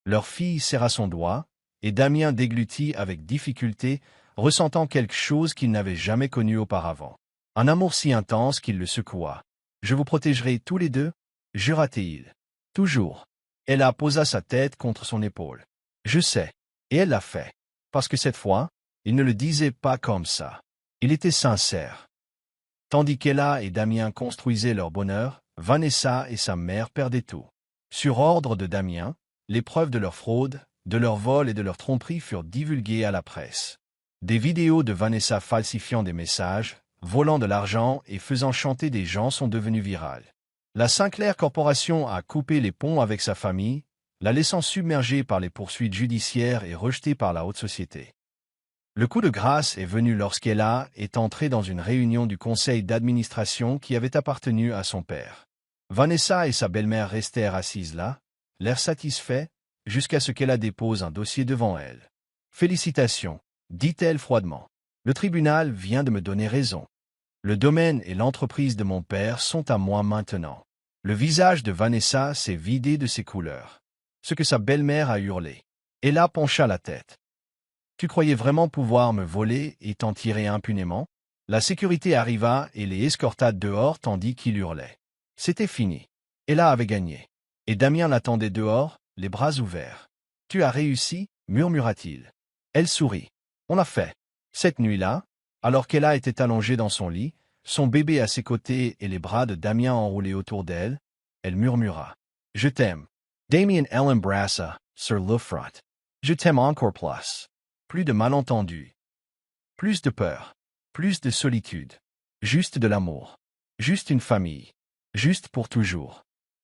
Leur fille serra son doigt, et Damien déglutit avec difficulté, ressentant quelque chose qu'il n'avait jamais connu auparavant. Un amour si intense qu'il le secoua. Je vous protégerai tous les deux, jura-t-il. Toujours. Ella posa sa tête contre son épaule. Je sais. Et elle l'a fait. Parce que cette fois, il ne le disait pas comme ça. Il était sincère. Tandis qu'Ella et Damien construisaient leur bonheur, Vanessa et sa mère perdaient tout. Sur ordre de Damien, les preuves de leur fraude, de leur vol et de leur tromperie furent divulguées à la presse. Des vidéos de Vanessa falsifiant des messages, volant de l'argent et faisant chanter des gens sont devenues virales. La Sinclair Corporation a coupé les ponts avec sa famille, la laissant submergée par les poursuites judiciaires et rejetée par la haute société. Le coup de grâce est venu lorsqu'Ella est entrée dans une réunion du conseil d'administration qui avait appartenu à son père. Vanessa et sa belle-mère restèrent assises là, l'air satisfait, jusqu'à ce qu'Ella dépose un dossier devant elle. « Félicitations », dit-elle froidement. « Le tribunal vient de me donner raison. Le domaine et l'entreprise de mon père sont à moi maintenant. » Le visage de Vanessa s'est vidé de ses couleurs. Ce que sa belle-mère a hurlé. Ella pencha la tête. « Tu croyais vraiment pouvoir me voler et t'en tirer impunément ?» La sécurité arriva et les escorta dehors tandis qu'il hurlait. C'était fini. Ella avait gagné. Et Damien l'attendait dehors, les bras ouverts. « Tu as réussi » murmura-t-il. Elle sourit. « On l'a fait. » Cette nuit-là, alors qu'Ella était allongée dans son lit, son bébé à ses côtés et les bras de Damien enroulés autour d'elle, elle murmura. « Je t'aime. » Damien l'embrassa sur le front. « Je t'aime encore plus. » Plus de malentendus. Plus de peur. Plus de solitude. Juste de l'amour. Juste une famille. Juste pour toujours.